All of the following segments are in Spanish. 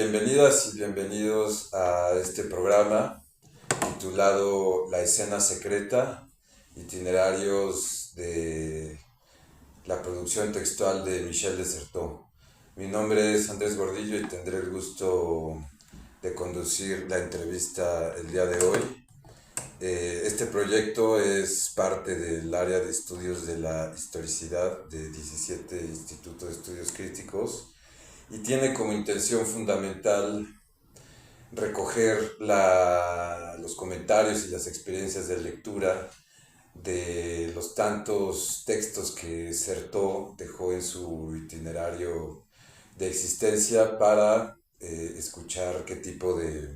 Bienvenidas y bienvenidos a este programa titulado La escena secreta, itinerarios de la producción textual de Michel de Certeau. Mi nombre es Andrés Gordillo y tendré el gusto de conducir la entrevista el día de hoy. Este proyecto es parte del área de estudios de la historicidad de 17 Instituto de Estudios Críticos y tiene como intención fundamental recoger los comentarios y las experiencias de lectura de los tantos textos que Certeau dejó en su itinerario de existencia para escuchar qué tipo de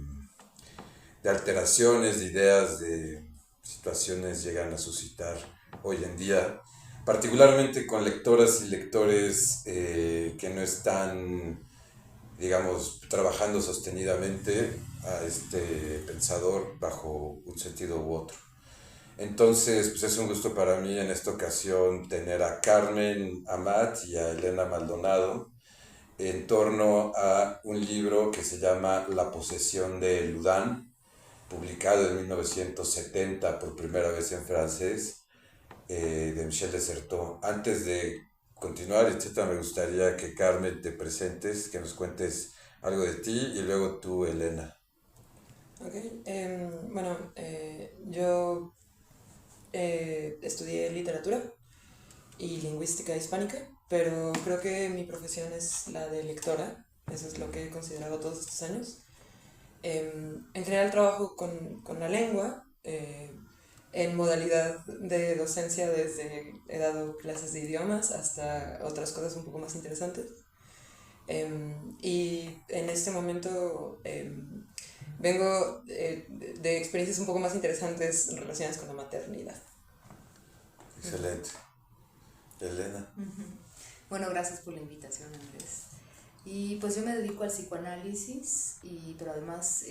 alteraciones, de ideas, de situaciones llegan a suscitar hoy en día, particularmente con lectoras y lectores que no están, digamos, trabajando sostenidamente a este pensador bajo un sentido u otro. Entonces, pues es un gusto para mí en esta ocasión tener a Carmen Amat y a Elena Maldonado en torno a un libro que se llama La posesión de Ludán, publicado en 1970 por primera vez en francés, de Michel de Certeau. Antes de continuar, etcétera, me gustaría que Carmen te presentes, que nos cuentes algo de ti y luego tú, Elena. Ok, yo estudié literatura y lingüística hispánica, pero creo que mi profesión es la de lectora, eso es lo que he considerado todos estos años. En general trabajo con la lengua, en modalidad de docencia desde he dado clases de idiomas hasta otras cosas un poco más interesantes. Y en este momento vengo de experiencias un poco más interesantes relacionadas con la maternidad. Excelente. Elena. Bueno, gracias por la invitación, Andrés. Y pues yo me dedico al psicoanálisis, pero además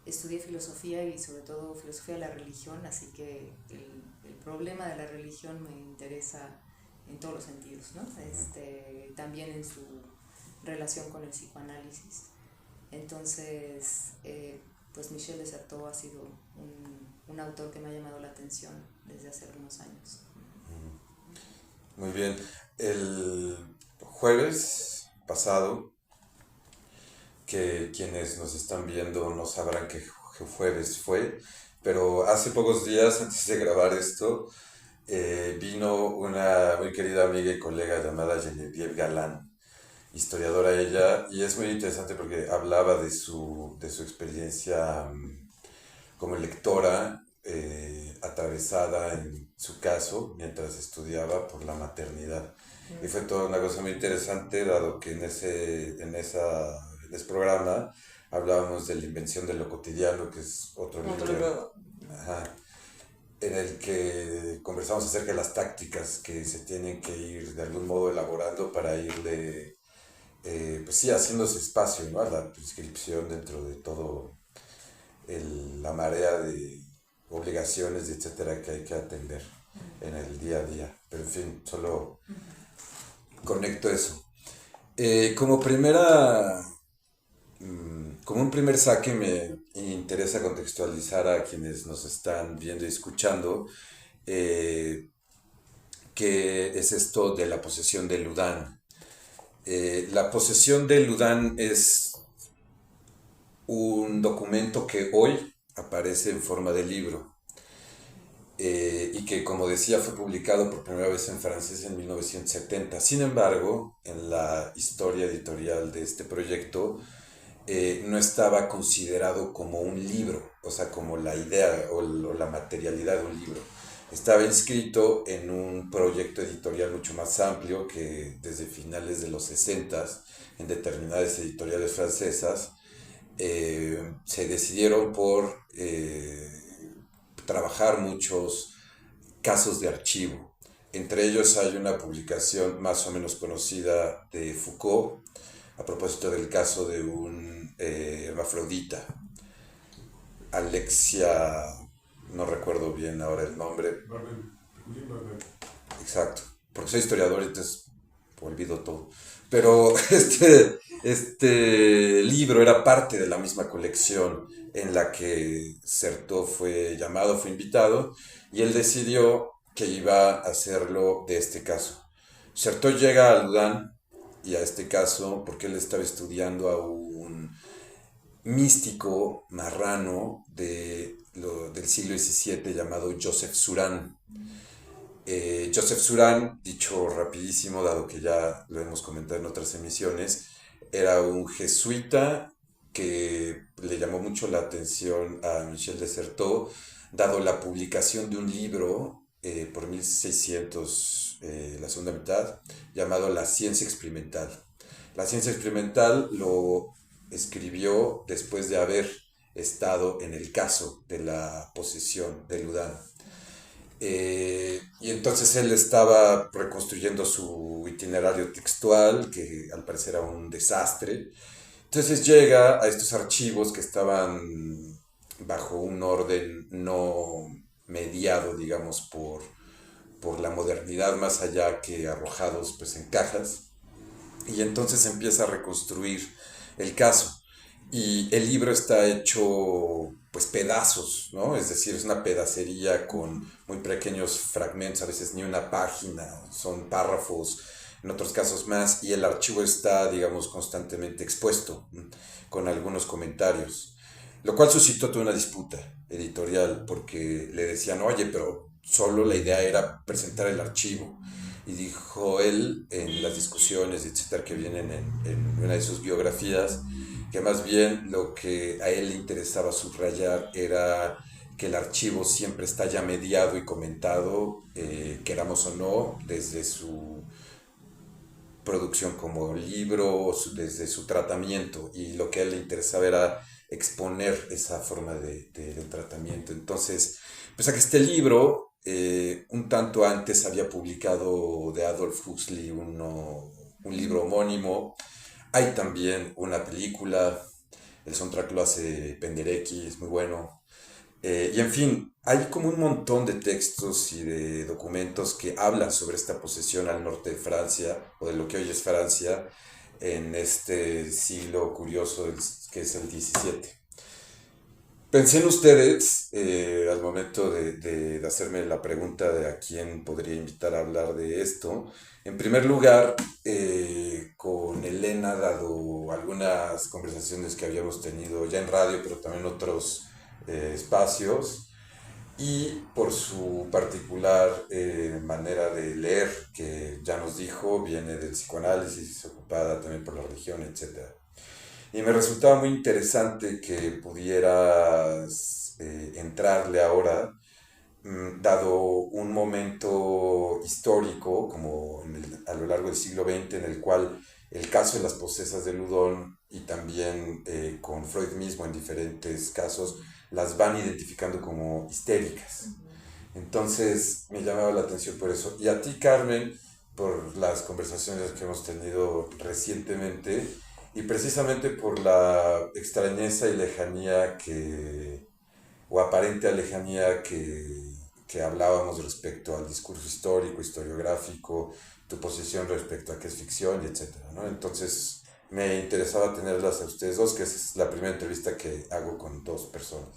estudié filosofía y sobre todo filosofía de la religión, así que el problema de la religión me interesa en todos los sentidos, ¿no? También en su relación con el psicoanálisis. Entonces, pues Michel de Certeau ha sido un autor que me ha llamado la atención desde hace algunos años. Muy bien. El jueves pasado, que quienes nos están viendo no sabrán qué jueves fue, pero hace pocos días antes de grabar esto, vino una muy querida amiga y colega llamada Genevieve Galán, historiadora ella, y es muy interesante porque hablaba de su experiencia como lectora, atravesada en su caso mientras estudiaba por la maternidad. Y fue toda una cosa muy interesante, dado que en ese programa hablábamos de la invención de lo cotidiano, que es otro libro, ajá, en el que conversamos acerca de las tácticas que se tienen que ir de algún modo elaborando para irle, pues sí, haciéndose espacio, ¿no?, a la prescripción dentro de todo la marea de obligaciones, etcétera, que hay que atender en el día a día. Pero en fin, solo conecto eso. Como como un primer saque, me interesa contextualizar a quienes nos están viendo y escuchando qué es esto de la posesión de Ludán. La posesión de Ludán es un documento que hoy aparece en forma de libro y que, como decía, fue publicado por primera vez en francés en 1970. Sin embargo, en la historia editorial de este proyecto no estaba considerado como un libro, o sea, como la idea o la materialidad de un libro. Estaba inscrito en un proyecto editorial mucho más amplio que desde finales de los 60 en determinadas editoriales francesas se decidieron por trabajar muchos casos de archivo. Entre ellos hay una publicación más o menos conocida de Foucault a propósito del caso de un hermafrodita, Alexia, no recuerdo bien ahora el nombre. Exacto, porque soy historiador, entonces olvido todo. Pero este libro era parte de la misma colección en la que Certeau fue llamado, fue invitado, y él decidió que iba a hacerlo de este caso. Certeau llega a Ludán y a este caso porque él estaba estudiando a un místico marrano del siglo XVII llamado Joseph Suran. Joseph Suran, dicho rapidísimo, dado que ya lo hemos comentado en otras emisiones, era un jesuita que le llamó mucho la atención a Michel de Certeau, dado la publicación de un libro por 1600, la segunda mitad, llamado La Ciencia Experimental. La Ciencia Experimental lo escribió después de haber estado en el caso de la posesión de Ludán. Y entonces él estaba reconstruyendo su itinerario textual, que al parecer era un desastre. Entonces llega a estos archivos que estaban bajo un orden no mediado, digamos, por la modernidad, más allá que arrojados pues, en cajas. Y entonces empieza a reconstruir el caso. Y el libro está hecho pues pedazos, ¿no? Es decir, es una pedacería con muy pequeños fragmentos, a veces ni una página, son párrafos, en otros casos más, y el archivo está, digamos, constantemente expuesto, con algunos comentarios, lo cual suscitó toda una disputa editorial, porque le decían, oye, pero solo la idea era presentar el archivo. Y dijo él en las discusiones, etcétera, que vienen en una de sus biografías, que más bien lo que a él le interesaba subrayar era que el archivo siempre está ya mediado y comentado, queramos o no, desde su producción como libro, desde su tratamiento, y lo que a él le interesaba era exponer esa forma de tratamiento. Entonces, pues a que este libro, un tanto antes había publicado de Adolf Huxley un libro homónimo. Hay también una película, el soundtrack lo hace Penderecki, es muy bueno. Y en fin, hay como un montón de textos y de documentos que hablan sobre esta posesión al norte de Francia, o de lo que hoy es Francia, en este siglo curioso que es el 17. Pensé en ustedes al momento de hacerme la pregunta de a quién podría invitar a hablar de esto. En primer lugar, con Elena, dado algunas conversaciones que habíamos tenido ya en radio, pero también en otros espacios, y por su particular manera de leer, que ya nos dijo, viene del psicoanálisis, ocupada también por la religión, etc. Y me resultaba muy interesante que pudieras entrarle ahora, dado un momento histórico, como a lo largo del siglo XX, en el cual el caso de las posesas de Ludón, y también con Freud mismo en diferentes casos, las van identificando como histéricas. Entonces me llamaba la atención por eso. Y a ti, Carmen, por las conversaciones que hemos tenido recientemente, y precisamente por la extrañeza y lejanía o aparente lejanía que hablábamos respecto al discurso histórico, historiográfico, tu posición respecto a qué es ficción, etcétera, ¿no? Entonces me interesaba tenerlas a ustedes dos, que es la primera entrevista que hago con dos personas.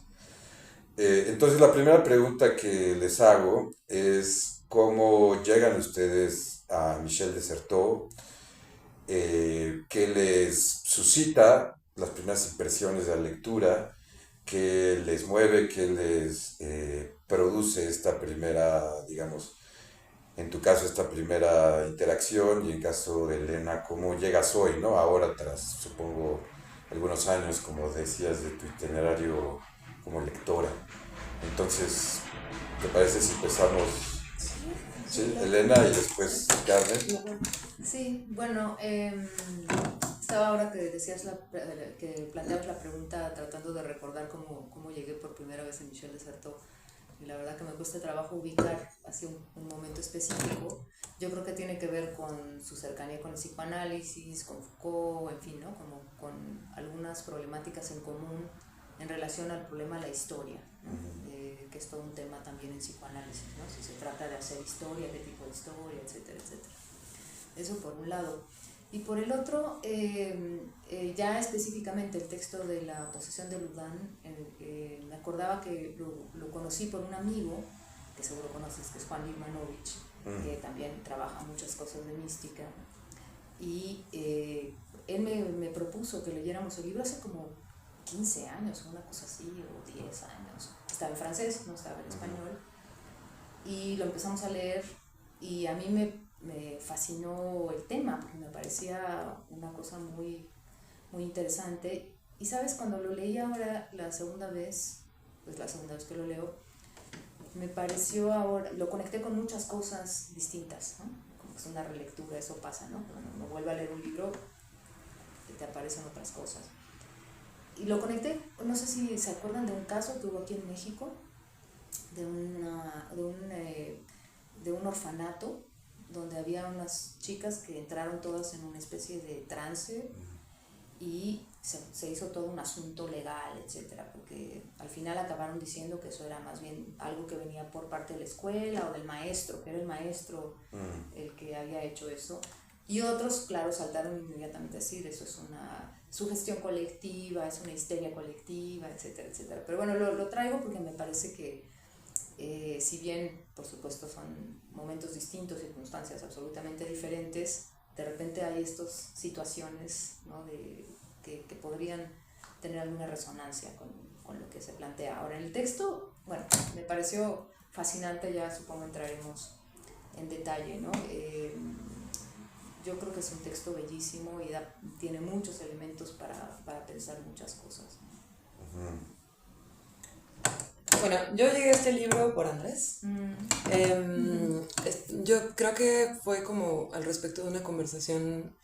Entonces la primera pregunta que les hago es cómo llegan ustedes a Michel de Certeau, qué les suscita las primeras impresiones de la lectura, qué les mueve, qué les produce esta primera, digamos, en tu caso esta primera interacción, y en caso de Elena, cómo llegas hoy, ¿no? Ahora, tras, supongo, algunos años, como decías, de tu itinerario como lectora. Entonces, ¿te parece si empezamos, sí, Elena, y después Carmen? Sí, bueno, estaba ahora que decías que planteabas la pregunta tratando de recordar cómo llegué por primera vez a Michel de Certeau, y la verdad que me cuesta trabajo ubicar así un momento específico. Yo creo que tiene que ver con su cercanía con el psicoanálisis, con Foucault, en fin, ¿no? Como con algunas problemáticas en común en relación al problema de la historia, ¿no? Que es todo un tema también en psicoanálisis, ¿no? Si se trata de hacer historia, qué tipo de historia, etcétera, etcétera. Eso por un lado. Y por el otro, ya específicamente el texto de la posesión de Ludán, me acordaba que lo conocí por un amigo, que seguro conoces, que es Juan Lilmanovich, que también trabaja muchas cosas de mística. Y él me propuso que leyéramos el libro hace como 15 años, una cosa así, o 10 años. Estaba en francés, no estaba en español. Y lo empezamos a leer y a mí me fascinó el tema, porque me parecía una cosa muy, muy interesante. Y sabes, cuando lo leí ahora la segunda vez, pues la segunda vez que lo leo, me pareció ahora, lo conecté con muchas cosas distintas, ¿no? Como que es una relectura, eso pasa, ¿no? Cuando uno vuelve a leer un libro, te aparecen otras cosas. Y lo conecté, no sé si se acuerdan de un caso que hubo aquí en México, de un orfanato, donde había unas chicas que entraron todas en una especie de trance y se hizo todo un asunto legal, etcétera, porque al final acabaron diciendo que eso era más bien algo que venía por parte de la escuela o del maestro, que era el maestro el que había hecho eso. Y otros, claro, saltaron inmediatamente a decir, eso es una sugestión colectiva, es una histeria colectiva, etcétera, etcétera. Pero bueno, lo traigo porque me parece que si bien, por supuesto, son momentos distintos, circunstancias absolutamente diferentes, de repente hay estas situaciones, ¿no? que podrían tener alguna resonancia con lo que se plantea. Ahora, en el texto, bueno, me pareció fascinante, ya supongo entraremos en detalle, ¿no? Yo creo que es un texto bellísimo y tiene muchos elementos para pensar muchas cosas. Bueno, yo llegué a este libro por Andrés. Yo creo que fue como al respecto de una conversación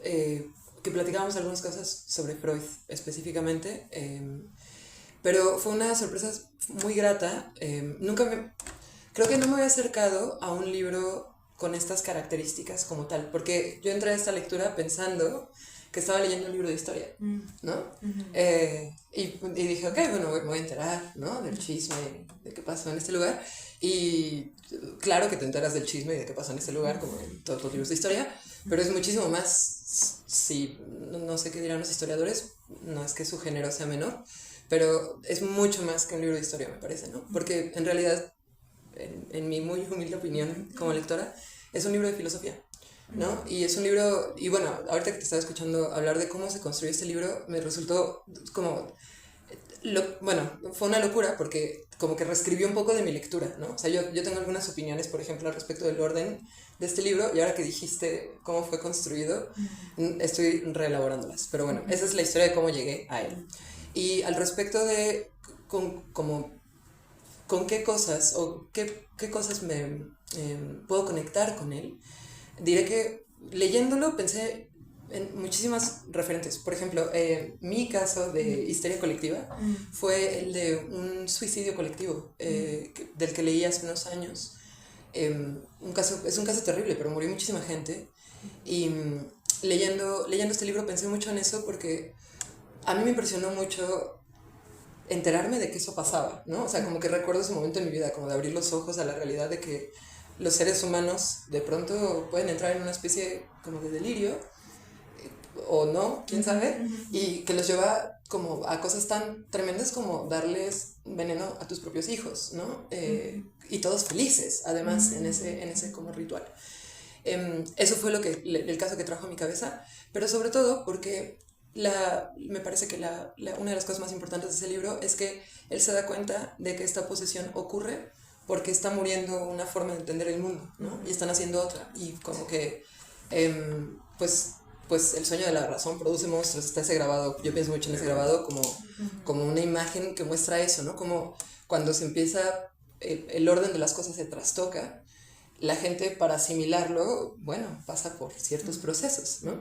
que platicábamos algunas cosas sobre Freud específicamente, pero fue una sorpresa muy grata. Creo que no me había acercado a un libro con estas características como tal, porque yo entré a esta lectura pensando que estaba leyendo un libro de historia, ¿no? Y dije, ok, bueno, me voy a enterar, ¿no? Del chisme, de qué pasó en este lugar. Y claro que te enteras del chisme y de qué pasó en este lugar, como en todos los libros de historia, pero es muchísimo más, si no sé qué dirán los historiadores, no es que su género sea menor, pero es mucho más que un libro de historia, me parece, ¿no? Porque en realidad, en mi muy humilde opinión como lectora, es un libro de filosofía, ¿no? Y es un libro, y bueno, ahorita que te estaba escuchando hablar de cómo se construyó este libro, me resultó como, bueno, fue una locura porque como que reescribió un poco de mi lectura, ¿no? O sea, yo tengo algunas opiniones, por ejemplo, al respecto del orden de este libro, y ahora que dijiste cómo fue construido, estoy reelaborándolas, pero bueno, esa es la historia de cómo llegué a él. Y al respecto de con qué cosas o qué cosas me puedo conectar con él, diré que leyéndolo pensé en muchísimas referentes. Por ejemplo, mi caso de histeria colectiva fue el de un suicidio colectivo del que leí hace unos años. Es un caso terrible, pero murió muchísima gente. Y leyendo este libro pensé mucho en eso porque a mí me impresionó mucho enterarme de que eso pasaba, ¿no? O sea, como que recuerdo ese momento en mi vida, como de abrir los ojos a la realidad de que los seres humanos de pronto pueden entrar en una especie como de delirio, o no, quién sabe, y que los lleva como a cosas tan tremendas como darles veneno a tus propios hijos, ¿no? Y todos felices, además, en ese como ritual. Eso fue el caso que trajo a mi cabeza, pero sobre todo porque me parece que una de las cosas más importantes de ese libro es que él se da cuenta de que esta posesión ocurre porque está muriendo una forma de entender el mundo, ¿no? Y están haciendo otra, y como que pues el sueño de la razón produce monstruos. Está ese grabado, yo pienso mucho en ese grabado como una imagen que muestra eso, ¿no? Como cuando se empieza, el orden de las cosas se trastoca, la gente para asimilarlo, bueno, pasa por ciertos procesos, ¿no?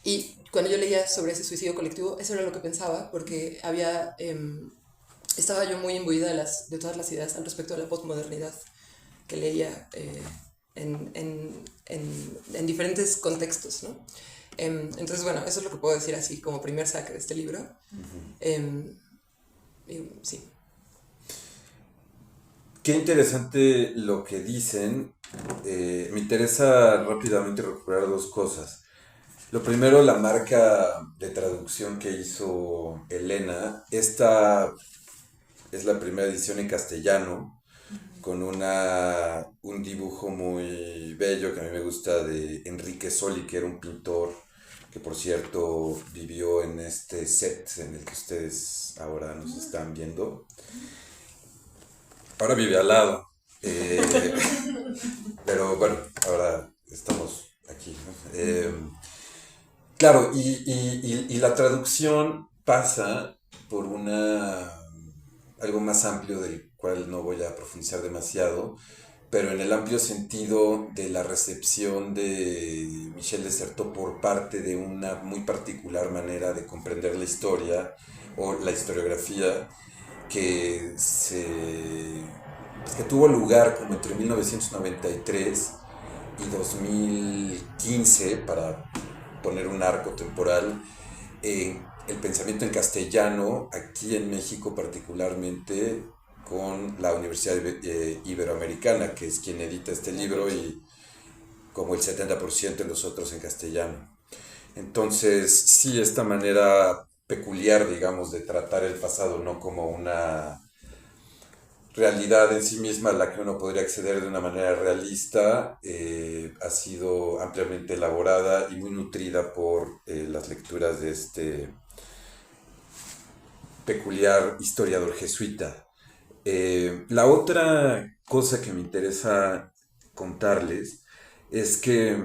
Y cuando yo leía sobre ese suicidio colectivo, eso era lo que pensaba, porque estaba yo muy imbuida de todas las ideas al respecto de la postmodernidad que leía en diferentes contextos, ¿no? Entonces, bueno, eso es lo que puedo decir así como primer saque de este libro. Sí. Qué interesante lo que dicen, me interesa rápidamente recuperar dos cosas. Lo primero, la marca de traducción que hizo Elena. Esta es la primera edición en castellano, con un dibujo muy bello que a mí me gusta de Enrique Soli, que era un pintor que por cierto vivió en este set en el que ustedes ahora nos están viendo. Ahora vive al lado. Eh, pero bueno, ahora estamos aquí, ¿no? Claro, y la traducción pasa por algo más amplio del cual no voy a profundizar demasiado, pero en el amplio sentido de la recepción de Michel de Certeau por parte de una muy particular manera de comprender la historia o la historiografía que pues, que tuvo lugar como entre 1993 y 2015, para poner un arco temporal, el pensamiento en castellano, aquí en México particularmente, con la Universidad Iberoamericana, que es quien edita este libro, y como el 70% de los otros en castellano. Entonces, sí, esta manera peculiar, digamos, de tratar el pasado no como una realidad en sí misma a la que uno podría acceder de una manera realista, ha sido ampliamente elaborada y muy nutrida por las lecturas de este peculiar historiador jesuita. La otra cosa que me interesa contarles es que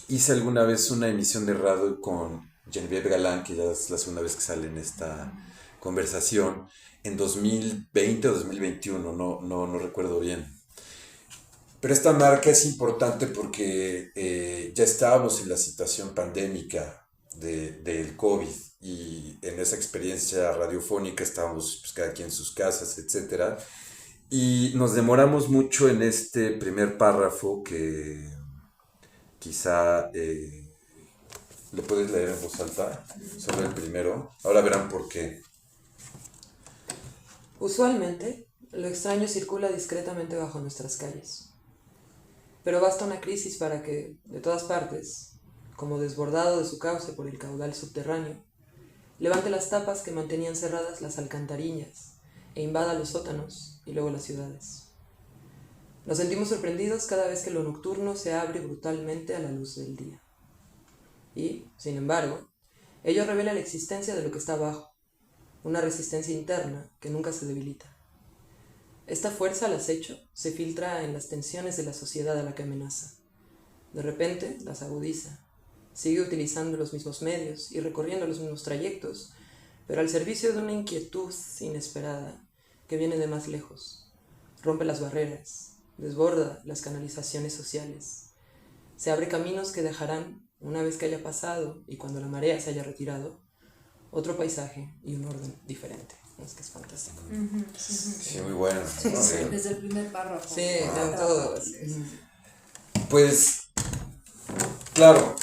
hice alguna vez una emisión de radio con Genevieve Galán, que ya es la segunda vez que sale en esta conversación, en 2020 o 2021, no recuerdo bien. Pero esta marca es importante porque ya estábamos en la situación pandémica del COVID, y en esa experiencia radiofónica estábamos pues, cada quien en sus casas, etcétera. Y nos demoramos mucho en este primer párrafo que quizá le puedes leer en voz alta, sobre el primero. Ahora verán por qué. Usualmente, lo extraño circula discretamente bajo nuestras calles. Pero basta una crisis para que, de todas partes, como desbordado de su cauce por el caudal subterráneo, levante las tapas que mantenían cerradas las alcantarillas e invada los sótanos y luego las ciudades. Nos sentimos sorprendidos cada vez que lo nocturno se abre brutalmente a la luz del día. Y, sin embargo, ello revela la existencia de lo que está abajo, una resistencia interna que nunca se debilita. Esta fuerza al acecho se filtra en las tensiones de la sociedad a la que amenaza. De repente las agudiza, sigue utilizando los mismos medios y recorriendo los mismos trayectos, pero al servicio de una inquietud inesperada que viene de más lejos. Rompe las barreras, desborda las canalizaciones sociales. Se abre caminos que dejarán, una vez que haya pasado y cuando la marea se haya retirado, otro paisaje y un orden diferente. Es que es fantástico. Sí, muy bueno. Sí, sí, desde el primer párrafo. Sí, de todo. Pues, claro,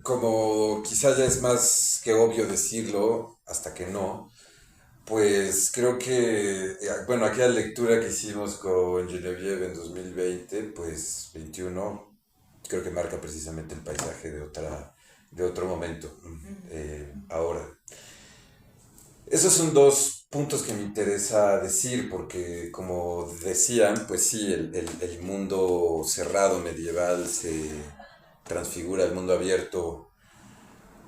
como quizá ya es más que obvio decirlo, hasta que no, pues creo que, bueno, aquella lectura que hicimos con Genevieve en 2020, pues 21, creo que marca precisamente el paisaje de otro momento, ahora. Esos son dos puntos que me interesa decir, porque como decían, pues sí, el mundo cerrado medieval se transfigura al mundo abierto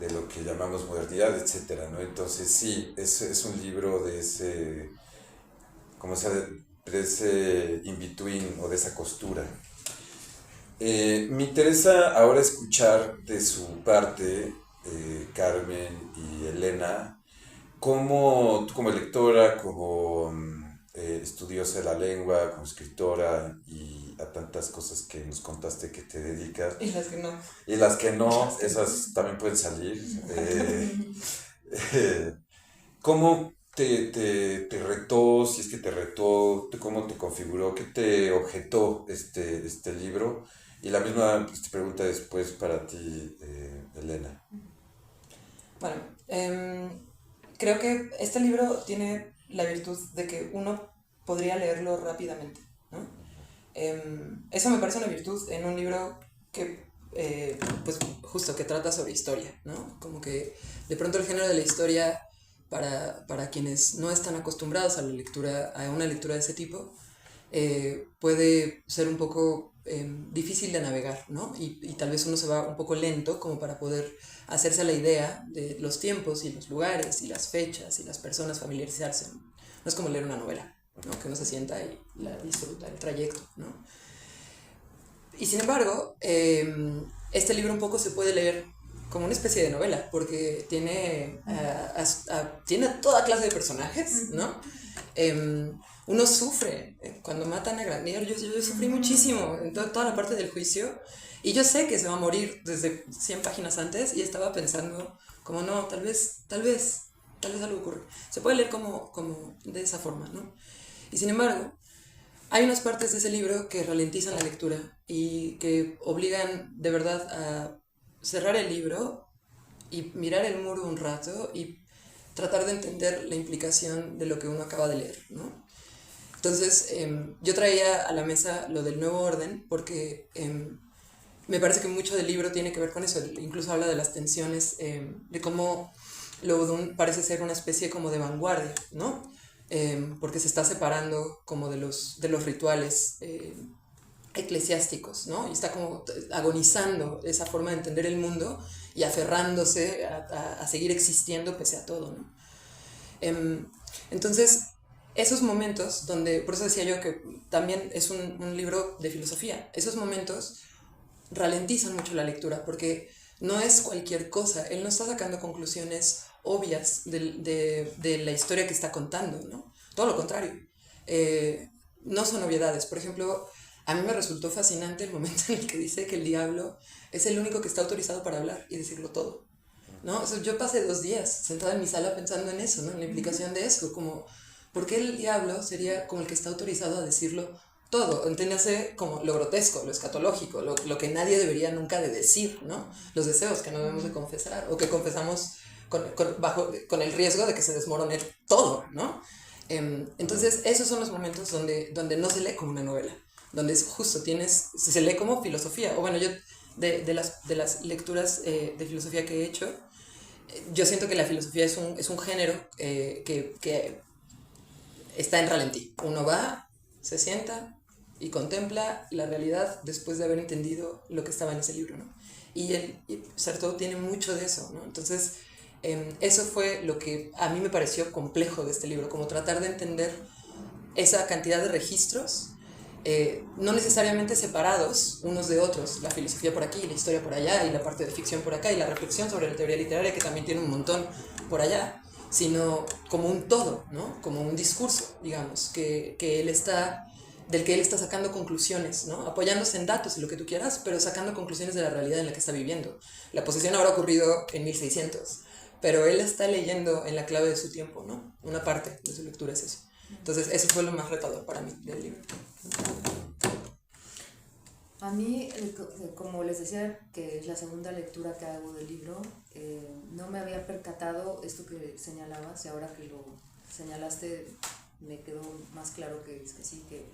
de lo que llamamos modernidad, etcétera, ¿no? Entonces sí, es un libro de ese, como sea, de ese in-between o de esa costura. Me interesa ahora escuchar de su parte, Carmen y Elena, cómo tú como lectora, como estudiosa de la lengua, como escritora y a tantas cosas que nos contaste que te dedicas. Y las que no. Y las que no, esas también pueden salir. ¿Cómo te retó, si es que te retó, cómo te configuró, qué te objetó este libro? Y la misma pues, te pregunta después para ti, Elena. Bueno, creo que este libro tiene la virtud de que uno podría leerlo rápidamente, ¿no? Eso me parece una virtud en un libro que, pues justo que trata sobre historia, ¿no? Como que de pronto el género de la historia, para quienes no están acostumbrados a la lectura, a una lectura de ese tipo, puede ser un poco difícil de navegar, ¿no? Y tal vez uno se va un poco lento como para poder hacerse a la idea de los tiempos y los lugares y las fechas y las personas, familiarizarse, ¿no? No es como leer una novela, ¿no? Que uno se sienta y la disfruta, el trayecto, ¿no? Y sin embargo, este libro un poco se puede leer como una especie de novela, porque tiene toda clase de personajes, ¿no? Uno sufre cuando matan a Granier. Yo sufrí muchísimo en toda la parte del juicio, y yo sé que se va a morir desde 100 páginas antes, y estaba pensando como no, tal vez algo ocurre. Se puede leer como de esa forma, ¿no? Y sin embargo, hay unas partes de ese libro que ralentizan la lectura y que obligan de verdad a cerrar el libro y mirar el muro un rato y tratar de entender la implicación de lo que uno acaba de leer, ¿no? Entonces, yo traía a la mesa lo del nuevo orden porque me parece que mucho del libro tiene que ver con eso. Incluso habla de las tensiones, de cómo Loudun parece ser una especie como de vanguardia, ¿no? Porque se está separando como de los rituales eclesiásticos, ¿no? Y está como agonizando esa forma de entender el mundo y aferrándose a seguir existiendo pese a todo, ¿no? Entonces, esos momentos donde, por eso decía yo que también es un libro de filosofía, esos momentos ralentizan mucho la lectura, porque no es cualquier cosa, él no está sacando conclusiones obvias de la historia que está contando, ¿no? Todo lo contrario. No son obviedades. Por ejemplo, a mí me resultó fascinante el momento en el que dice que el diablo es el único que está autorizado para hablar y decirlo todo, ¿no? O sea, yo pasé 2 días sentada en mi sala pensando en eso, ¿no? En la implicación de eso, como, ¿por qué el diablo sería como el que está autorizado a decirlo todo? Entiéndase como lo grotesco, lo escatológico, lo que nadie debería nunca de decir, ¿no? Los deseos que no debemos de confesar, o que confesamos con el riesgo de que se desmorone todo, ¿no? Entonces, esos son los momentos donde no se lee como una novela, donde es justo se lee como filosofía. O bueno, yo de las lecturas de filosofía que he hecho, yo siento que la filosofía es un género que está en ralentí. Uno va, se sienta y contempla la realidad después de haber entendido lo que estaba en ese libro, ¿no? Y Sartre tiene mucho de eso, ¿no? Entonces, eso fue lo que a mí me pareció complejo de este libro, como tratar de entender esa cantidad de registros, no necesariamente separados unos de otros, la filosofía por aquí, la historia por allá, y la parte de ficción por acá, y la reflexión sobre la teoría literaria, que también tiene un montón por allá, sino como un todo, ¿no? Como un discurso, digamos, del que él está sacando conclusiones, ¿no? Apoyándose en datos y lo que tú quieras, pero sacando conclusiones de la realidad en la que está viviendo. La posesión habrá ocurrido en 1600, pero él está leyendo en la clave de su tiempo, ¿no? Una parte de su lectura es eso. Entonces, eso fue lo más retador para mí del libro. A mí, como les decía, que es la segunda lectura que hago del libro, no me había percatado esto que señalabas, y ahora que lo señalaste me quedó más claro que es que sí, que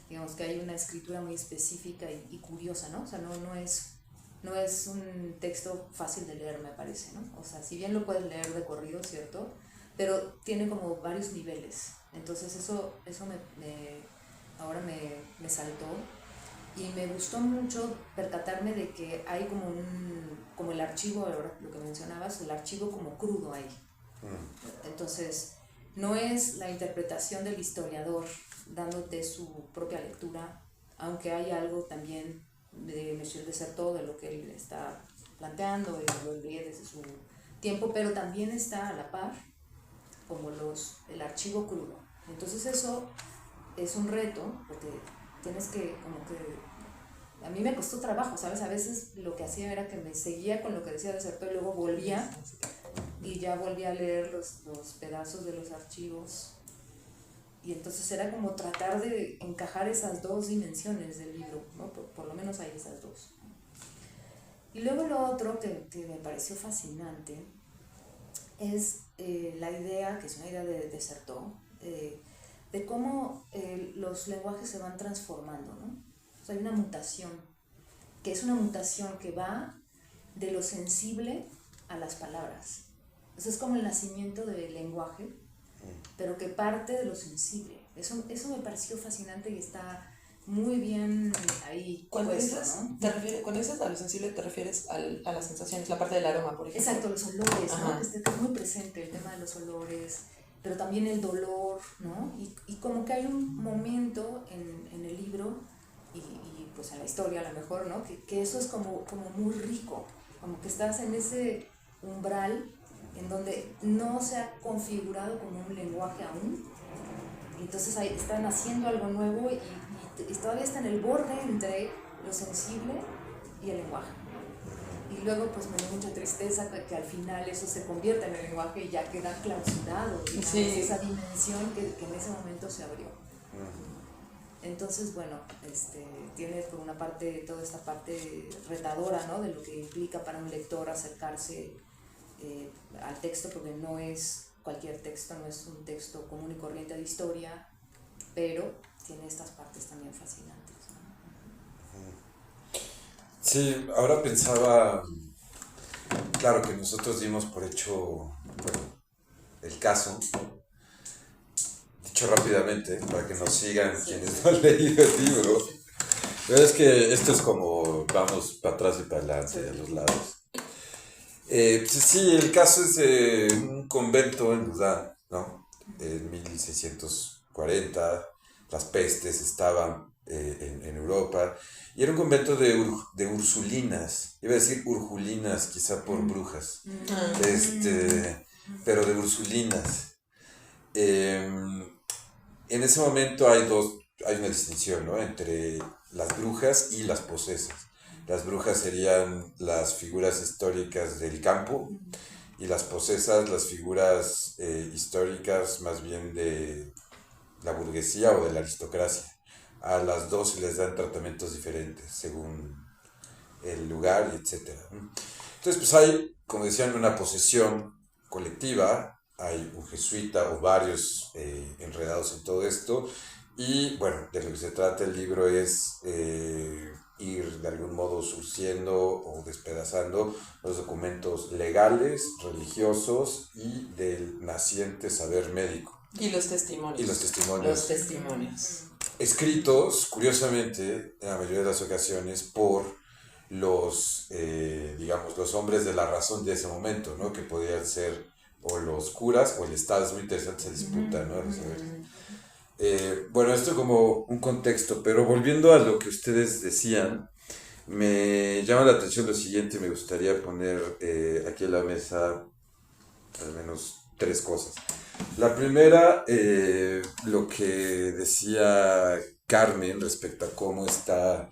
digamos que hay una escritura muy específica y curiosa, ¿no? O sea, no es un texto fácil de leer, me parece, ¿no? O sea, si bien lo puedes leer de corrido, ¿cierto? Pero tiene como varios niveles. Entonces eso ahora me saltó, y me gustó mucho percatarme de que hay como el archivo, ahora lo que mencionabas, el archivo como crudo ahí. Entonces, no es la interpretación del historiador dándote su propia lectura, aunque hay algo también de Michel de Certeau, de lo que él está planteando y lo lee desde su tiempo, pero también está a la par como el archivo crudo. Entonces eso es un reto, porque tienes que como que... A mí me costó trabajo, ¿sabes? A veces lo que hacía era que me seguía con lo que decía de Certeau y luego volvía y ya volvía a leer los pedazos de los archivos, y entonces era como tratar de encajar esas dos dimensiones del libro, ¿no? Por lo menos hay esas dos. Y luego lo otro que me pareció fascinante es la idea, que es una idea de Certeau, de cómo los lenguajes se van transformando, ¿no? O sea, hay una mutación, que es una mutación que va de lo sensible a las palabras. Eso es como el nacimiento del lenguaje, pero que parte de lo sensible. Eso me pareció fascinante y está muy bien ahí Cuando puesto, dices, ¿no? cuando dices a lo sensible, te refieres a las sensaciones, la parte del aroma, por ejemplo. Exacto, los olores, Ajá. ¿no? Que está muy presente el tema de los olores, pero también el dolor, ¿no? Y como que hay un momento en el libro y pues en la historia a lo mejor, ¿no? Que eso es como muy rico, como que estás en ese umbral en donde no se ha configurado como un lenguaje aún, y entonces ahí están haciendo algo nuevo y todavía está en el borde entre lo sensible y el lenguaje. Y luego pues me dio mucha tristeza que al final eso se convierta en el lenguaje y ya queda clausurado, digamos, Sí. esa dimensión que en ese momento se abrió. Entonces, bueno, tiene por una parte toda esta parte retadora, ¿no? De lo que implica para un lector acercarse al texto, porque no es cualquier texto, no es un texto común y corriente de historia, pero tiene estas partes también fascinantes, ¿no? Sí, ahora pensaba, claro que nosotros dimos por hecho, bueno, el caso, dicho rápidamente, para que nos sigan quienes no han leído el libro. Pero es que esto es como vamos para atrás y para adelante, a los lados. Pues sí, el caso es de un convento en Loudun, ¿no? En 1640, las pestes estaban en Europa, y era un convento de ursulinas, iba a decir urjulinas, quizá por brujas, pero de ursulinas. En ese momento hay una distinción, ¿no? Entre las brujas y las posesas. Las brujas serían las figuras históricas del campo y las posesas las figuras históricas más bien de la burguesía o de la aristocracia. A las dos se les dan tratamientos diferentes según el lugar, etc. Entonces, pues hay, como decían, una posesión colectiva, hay un jesuita o varios enredados en todo esto, y bueno, de lo que se trata el libro es ir de algún modo surciendo o despedazando los documentos legales, religiosos y del naciente saber médico. Y los testimonios. Y los testimonios. Los testimonios. Escritos, curiosamente, en la mayoría de las ocasiones, por los, digamos, los hombres de la razón de ese momento, ¿no? Que podían ser o los curas o el Estado. Es muy interesante esa disputa, ¿no? Bueno, esto como un contexto, pero volviendo a lo que ustedes decían, me llama la atención lo siguiente, me gustaría poner aquí en la mesa al menos tres cosas. La primera, lo que decía Carmen respecto a cómo está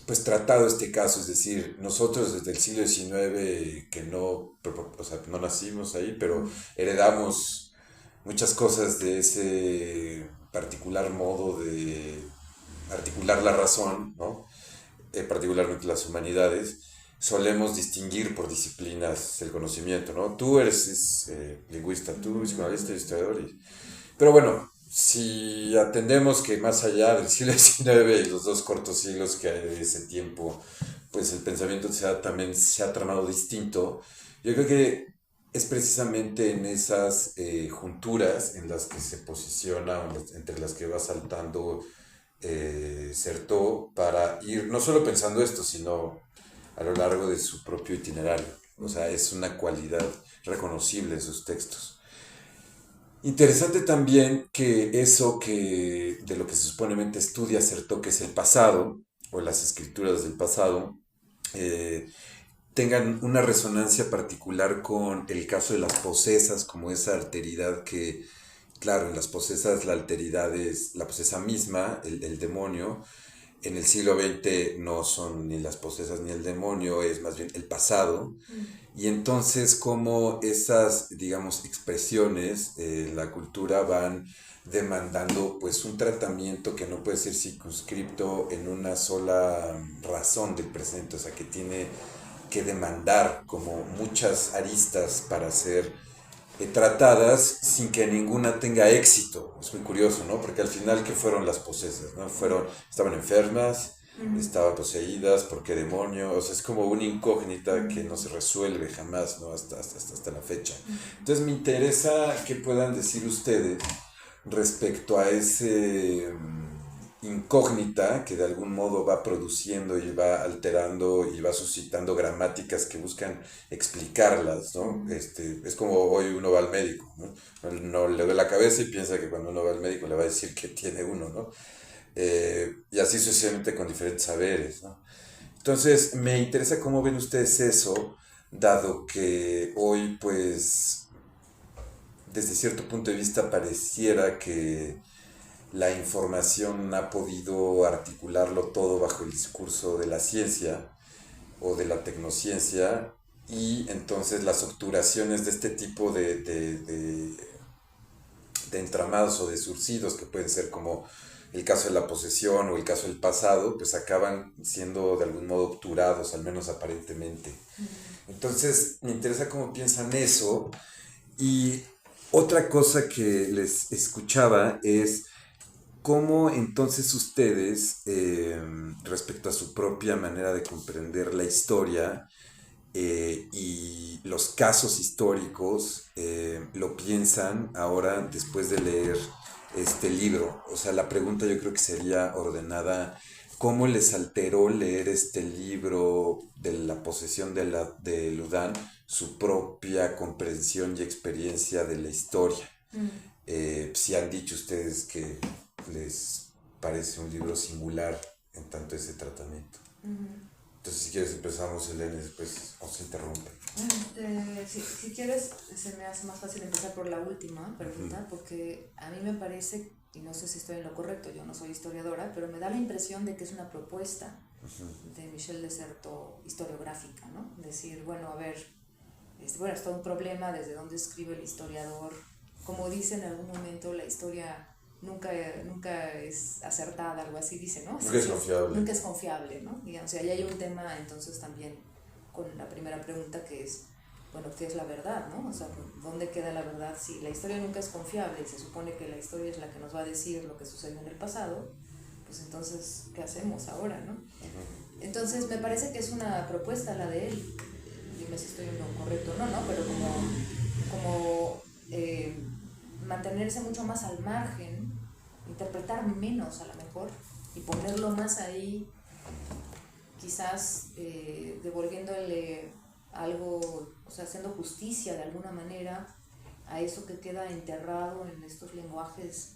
pues tratado este caso, es decir, nosotros desde el siglo XIX, que no, o sea, no nacimos ahí, pero heredamos muchas cosas de ese particular modo de articular la razón, ¿no? Particularmente las humanidades, solemos distinguir por disciplinas el conocimiento, ¿no? Tú eres lingüista, tú psicoanalista y historiador. Pero bueno, si atendemos que más allá del siglo XIX y los dos cortos siglos que hay de ese tiempo, pues el pensamiento también se ha tramado distinto, yo creo que es precisamente en esas junturas en las que se posiciona, entre las que va saltando Certeau para ir no solo pensando esto, sino a lo largo de su propio itinerario. O sea, es una cualidad reconocible en sus textos. Interesante también que eso que de lo que se supuestamente estudia Certeau, que es el pasado, o las escrituras del pasado, tengan una resonancia particular con el caso de las posesas, como esa alteridad que, claro, en las posesas la alteridad es la posesa misma, el demonio. En el siglo XX no son ni las posesas ni el demonio, es más bien el pasado. Y entonces como esas, digamos, expresiones en la cultura van demandando pues un tratamiento que no puede ser circunscripto en una sola razón del presente, o sea, que tiene que demandar como muchas aristas para ser tratadas sin que ninguna tenga éxito. Es muy curioso, ¿no? Porque al final, ¿qué fueron las posesas, no? Estaban enfermas, estaban poseídas, ¿por qué demonio? O sea, es como una incógnita que no se resuelve jamás, ¿no? Hasta la fecha. Entonces me interesa qué puedan decir ustedes respecto a ese incógnita que de algún modo va produciendo y va alterando y va suscitando gramáticas que buscan explicarlas, ¿no? Es como hoy uno va al médico, ¿no? No le duele la cabeza y piensa que cuando uno va al médico le va a decir que tiene uno, ¿no? Y así sucesivamente con diferentes saberes, ¿no? Entonces, me interesa cómo ven ustedes eso, dado que hoy, pues, desde cierto punto de vista pareciera que la información ha podido articularlo todo bajo el discurso de la ciencia o de la tecnociencia y entonces las obturaciones de este tipo de entramados o de surcidos que pueden ser como el caso de la posesión o el caso del pasado, pues acaban siendo de algún modo obturados, al menos aparentemente. Entonces me interesa cómo piensan eso. Y otra cosa que les escuchaba es cómo entonces ustedes, respecto a su propia manera de comprender la historia y los casos históricos, lo piensan ahora después de leer este libro. O sea, la pregunta yo creo que sería ordenada, ¿cómo les alteró leer este libro de la posesión de Ludán, su propia comprensión y experiencia de la historia? Si han dicho ustedes que les parece un libro singular en tanto ese tratamiento. Entonces, si quieres empezamos, Elena, y después os interrumpe. Si quieres, se me hace más fácil empezar por la última pregunta, porque a mí me parece, y no sé si estoy en lo correcto, yo no soy historiadora, pero me da la impresión de que es una propuesta de Michel Desserteaux historiográfica, ¿no? Decir, bueno, a ver, bueno, es todo un problema desde dónde escribe el historiador. Como dice en algún momento, la historia nunca es acertada, algo así dice, ¿no? Nunca es confiable. Nunca es confiable, ¿no? Digamos, o sea, ahí hay un tema entonces también con la primera pregunta que es, bueno, ¿qué es la verdad, no? O sea, ¿dónde queda la verdad? Si la historia nunca es confiable y se supone que la historia es la que nos va a decir lo que sucedió en el pasado, pues entonces, ¿qué hacemos ahora, no? Entonces, me parece que es una propuesta la de él, dime si estoy en lo correcto o no, ¿no? Pero como mantenerse mucho más al margen, interpretar menos a lo mejor y ponerlo más ahí, quizás devolviéndole algo, o sea, haciendo justicia de alguna manera a eso que queda enterrado en estos lenguajes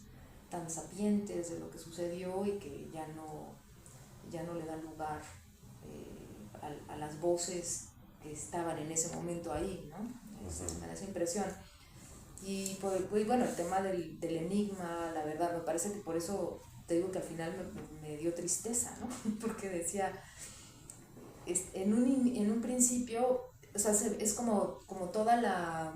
tan sapientes de lo que sucedió y que ya no le dan lugar a las voces que estaban en ese momento ahí, ¿no? Me da esa impresión. Y bueno, el tema del enigma, la verdad, me parece que por eso te digo que al final me dio tristeza, ¿no? Porque decía, en un principio, o sea, es como toda la...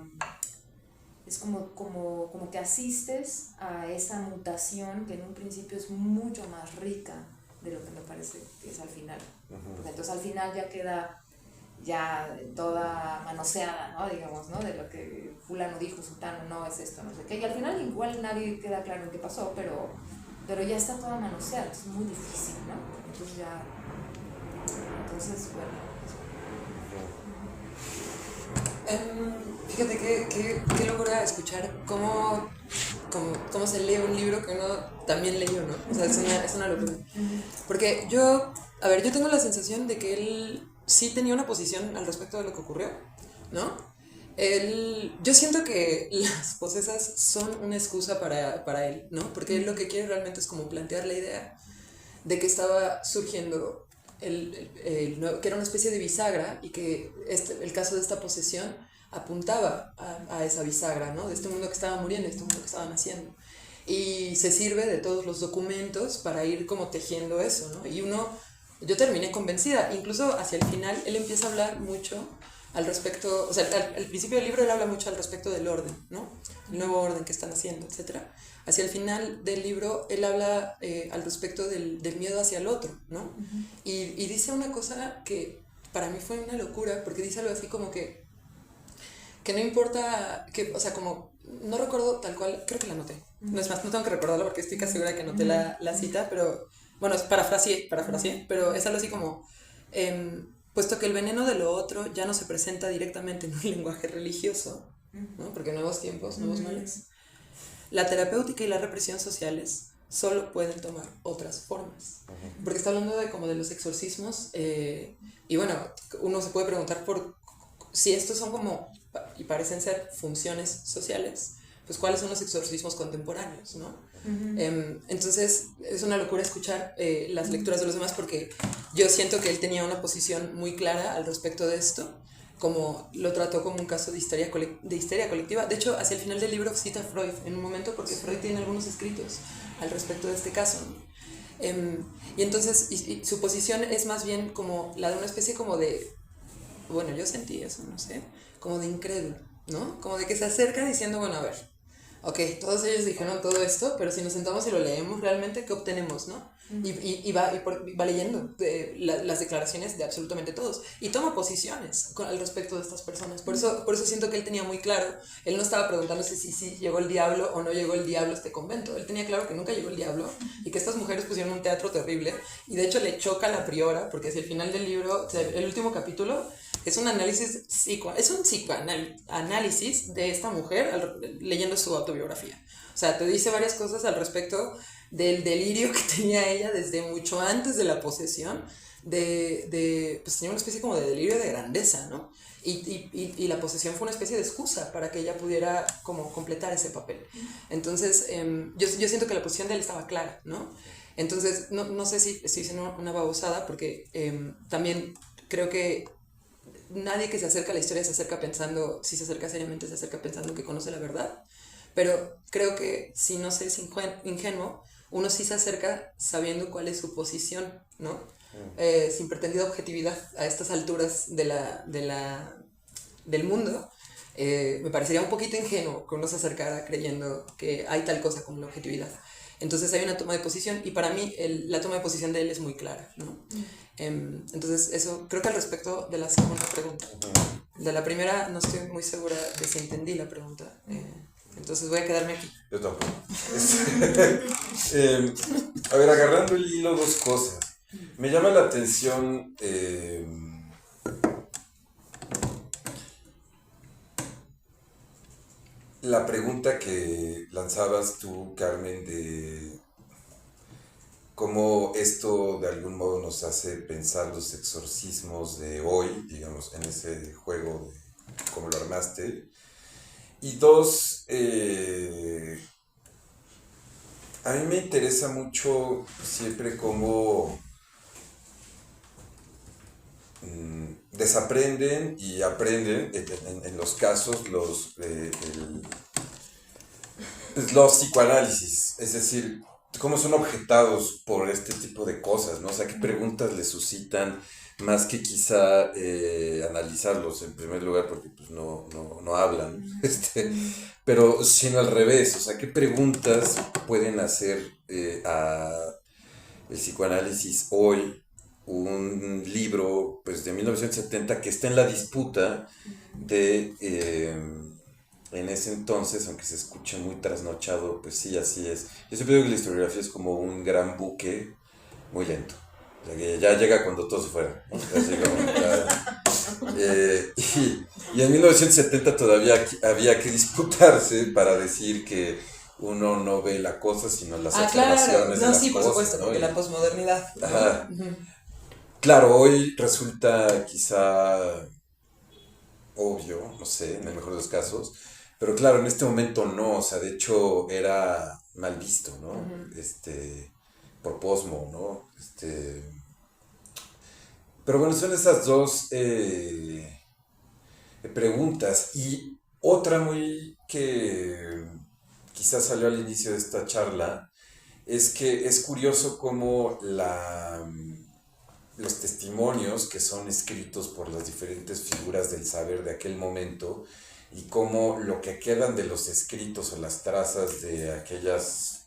Es como que asistes a esa mutación que en un principio es mucho más rica de lo que me parece que es al final. Porque entonces al final ya queda ya toda manoseada, ¿no? Digamos, ¿no? De lo que fulano dijo, sultano, no es esto, no sé qué. Y al final igual nadie queda claro en qué pasó, pero ya está toda manoseada, es muy difícil, ¿no? Entonces, bueno. Fíjate qué locura escuchar cómo se lee un libro que uno también leyó, ¿no? O sea, es una locura. Porque yo tengo la sensación de que él sí tenía una posición al respecto de lo que ocurrió, ¿no? Yo siento que las posesas son una excusa para él, ¿no? Porque él lo que quiere realmente es como plantear la idea de que estaba surgiendo que era una especie de bisagra y que el caso de esta posesión apuntaba a esa bisagra, ¿no? De este mundo que estaba muriendo, de este mundo que estaba naciendo. Y se sirve de todos los documentos para ir como tejiendo eso, ¿no? Y yo terminé convencida, incluso hacia el final él empieza a hablar mucho al respecto, o sea, al principio del libro él habla mucho al respecto del orden, ¿no? El nuevo orden que están haciendo, etc. Hacia el final del libro él habla al respecto del miedo hacia el otro, ¿no? Y dice una cosa que para mí fue una locura, porque dice algo así como que que no importa, que, o sea, como, no recuerdo tal cual, creo que la anoté. No es más, no tengo que recordarlo porque estoy casi segura de que anoté la cita, pero, bueno, es parafraseé, pero es algo así como, puesto que el veneno de lo otro ya no se presenta directamente en un lenguaje religioso, ¿no? Porque nuevos tiempos, nuevos males, la terapéutica y la represión sociales solo pueden tomar otras formas. Porque está hablando de como de los exorcismos, y bueno, uno se puede preguntar por si estos son como, y parecen ser funciones sociales, pues cuáles son los exorcismos contemporáneos, ¿no? Entonces es una locura escuchar las lecturas de los demás porque yo siento que él tenía una posición muy clara al respecto de esto, como lo trató como un caso de histeria colectiva. De hecho, hacia el final del libro cita a Freud en un momento porque Freud tiene algunos escritos al respecto de este caso, ¿no? Y entonces y su posición es más bien como la de una especie como de, bueno, yo sentí eso, no sé, como de incrédulo, ¿no? Como de que se acerca diciendo, bueno, a ver, ok, todos ellos dijeron todo esto, pero si nos sentamos y lo leemos realmente, ¿qué obtenemos, no? Y va leyendo las declaraciones de absolutamente todos y toma posiciones al respecto de estas personas. Por eso siento que él tenía muy claro, él no estaba preguntándose si llegó el diablo o no llegó el diablo a este convento. Él tenía claro que nunca llegó el diablo y que estas mujeres pusieron un teatro terrible y de hecho le choca a la priora porque hacia el final del libro, o sea, el último capítulo, es un análisis psicoanálisis de esta mujer leyendo su autobiografía. O sea, te dice varias cosas al respecto del delirio que tenía ella desde mucho antes de la posesión, pues tenía una especie como de delirio de grandeza, ¿no? Y la posesión fue una especie de excusa para que ella pudiera como completar ese papel. Entonces, yo siento que la posición de él estaba clara, ¿no? Entonces, no sé si estoy diciendo una babosada, porque también creo que nadie que se acerca a la historia se acerca pensando, si se acerca seriamente, se acerca pensando que conoce la verdad. Pero creo que si no se es ingenuo, uno sí se acerca sabiendo cuál es su posición, ¿no? Sin pretendida objetividad a estas alturas del mundo. Me parecería un poquito ingenuo que uno se acercara creyendo que hay tal cosa como la objetividad. Entonces hay una toma de posición y para mí la toma de posición de él es muy clara, ¿no? Entonces eso, creo que al respecto de la segunda pregunta. De la primera no estoy muy segura de si entendí la pregunta. Entonces voy a quedarme aquí. Yo tampoco. A ver, agarrando el hilo, dos cosas. Me llama la atención la pregunta que lanzabas tú, Carmen, de cómo esto de algún modo nos hace pensar los exorcismos de hoy, digamos, en ese juego de cómo lo armaste. Y dos, a mí me interesa mucho siempre cómo desaprenden y aprenden en los casos los psicoanálisis, es decir, cómo son objetados por este tipo de cosas, ¿no? O sea, qué preguntas les suscitan más que quizá analizarlos en primer lugar porque pues no hablan, pero sino al revés, o sea, qué preguntas pueden hacer a el psicoanálisis hoy, un libro pues de 1970 que está en la disputa de en ese entonces, aunque se escuche muy trasnochado, pues sí, así es. Yo siempre digo que la historiografía es como un gran buque muy lento. O sea, que ya llega cuando todo se fuera, ¿no? Así como, y en 1970 todavía había que disputarse para decir que uno no ve la cosa, sino las observaciones de las sí, por cosas, supuesto, ¿no? porque la posmodernidad. Ajá. Claro, hoy resulta quizá obvio, no sé, en el mejor de los casos, pero claro, en este momento no, o sea, de hecho era mal visto, ¿no? Por Posmo, ¿no? Pero bueno, son esas dos preguntas. Y otra muy que quizás salió al inicio de esta charla, es que es curioso cómo los testimonios que son escritos por las diferentes figuras del saber de aquel momento y cómo lo que quedan de los escritos o las trazas de aquellas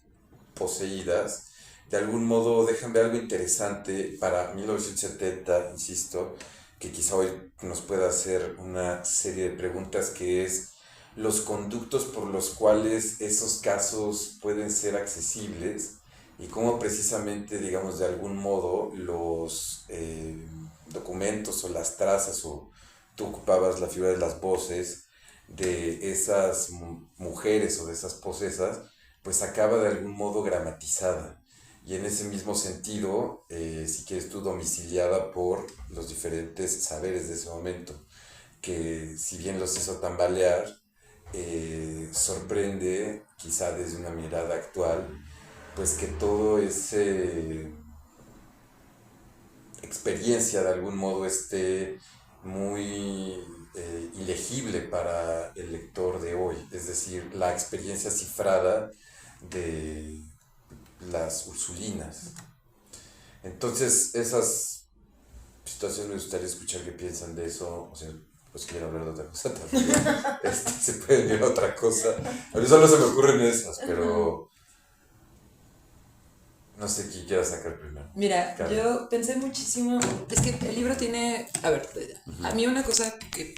poseídas de algún modo dejan ver algo interesante para 1970, insisto, que quizá hoy nos pueda hacer una serie de preguntas, que es los conductos por los cuales esos casos pueden ser accesibles y cómo precisamente, digamos, de algún modo los documentos o las trazas, o tú ocupabas la figura de las voces de esas mujeres o de esas posesas, pues acaba de algún modo gramatizada. Y en ese mismo sentido, si quieres tú, domiciliada por los diferentes saberes de ese momento, que si bien los hizo tambalear, sorprende, quizá desde una mirada actual, pues que todo ese experiencia de algún modo esté muy ilegible para el lector de hoy, es decir, la experiencia cifrada de las Ursulinas. Entonces, esas situaciones me gustaría escuchar qué piensan de eso, o sea, pues quiero hablar de otra cosa también, se puede ver otra cosa, a mí solo se me ocurren esas, pero no sé quién quiera sacar primero. Mira, yo pensé muchísimo, es que el libro tiene, a ver, a mí una cosa que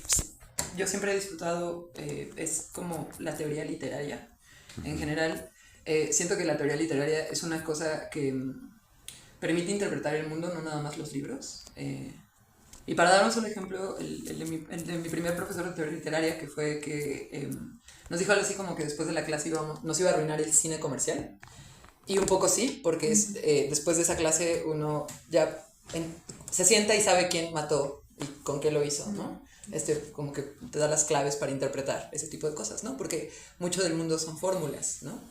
yo siempre he disfrutado es como la teoría literaria. En general, siento que la teoría literaria es una cosa que permite interpretar el mundo, no nada más los libros. Y para dar un solo ejemplo, el de mi primer profesor de teoría literaria, que fue que nos dijo algo así como que después de la clase nos iba a arruinar el cine comercial. Y un poco sí, porque después de esa clase uno ya se sienta y sabe quién mató y con qué lo hizo, ¿no? Como que te da las claves para interpretar ese tipo de cosas, ¿no? Porque mucho del mundo son fórmulas, ¿no?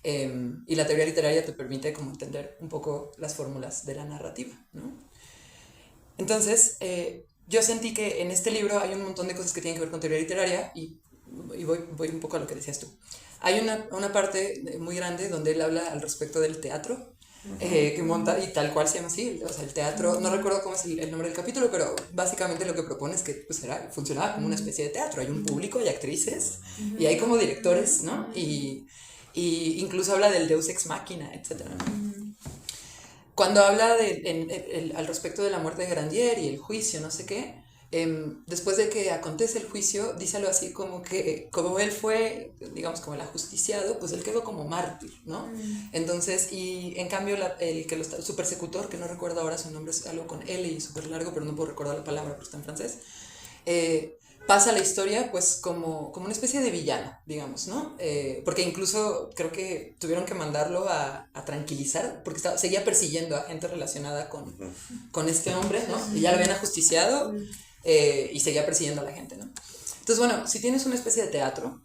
Y la teoría literaria te permite como entender un poco las fórmulas de la narrativa, ¿no? Entonces, yo sentí que en este libro hay un montón de cosas que tienen que ver con teoría literaria y voy un poco a lo que decías tú. Hay una parte muy grande donde él habla al respecto del teatro, que monta, y tal cual se llama así, o sea, el teatro, no recuerdo cómo es el nombre del capítulo, pero básicamente lo que propone es que pues, funcionaba como una especie de teatro, hay un público, hay actrices, y hay como directores, ¿no? Y incluso habla del Deus Ex Machina, etc. Cuando habla al respecto de la muerte de Grandier y el juicio, no sé qué, después de que acontece el juicio, dice algo así como que como él fue, digamos, como el ajusticiado, pues él quedó como mártir, ¿no? Entonces, y en cambio su persecutor, que no recuerdo ahora su nombre, es algo con L y súper largo, pero no puedo recordar la palabra porque está en francés, pasa la historia pues como una especie de villano, digamos, ¿no? Porque incluso creo que tuvieron que mandarlo a tranquilizar, porque seguía persiguiendo a gente relacionada con este hombre, ¿no? Y ya lo habían ajusticiado y seguía persiguiendo a la gente, ¿no? Entonces, bueno, si tienes una especie de teatro,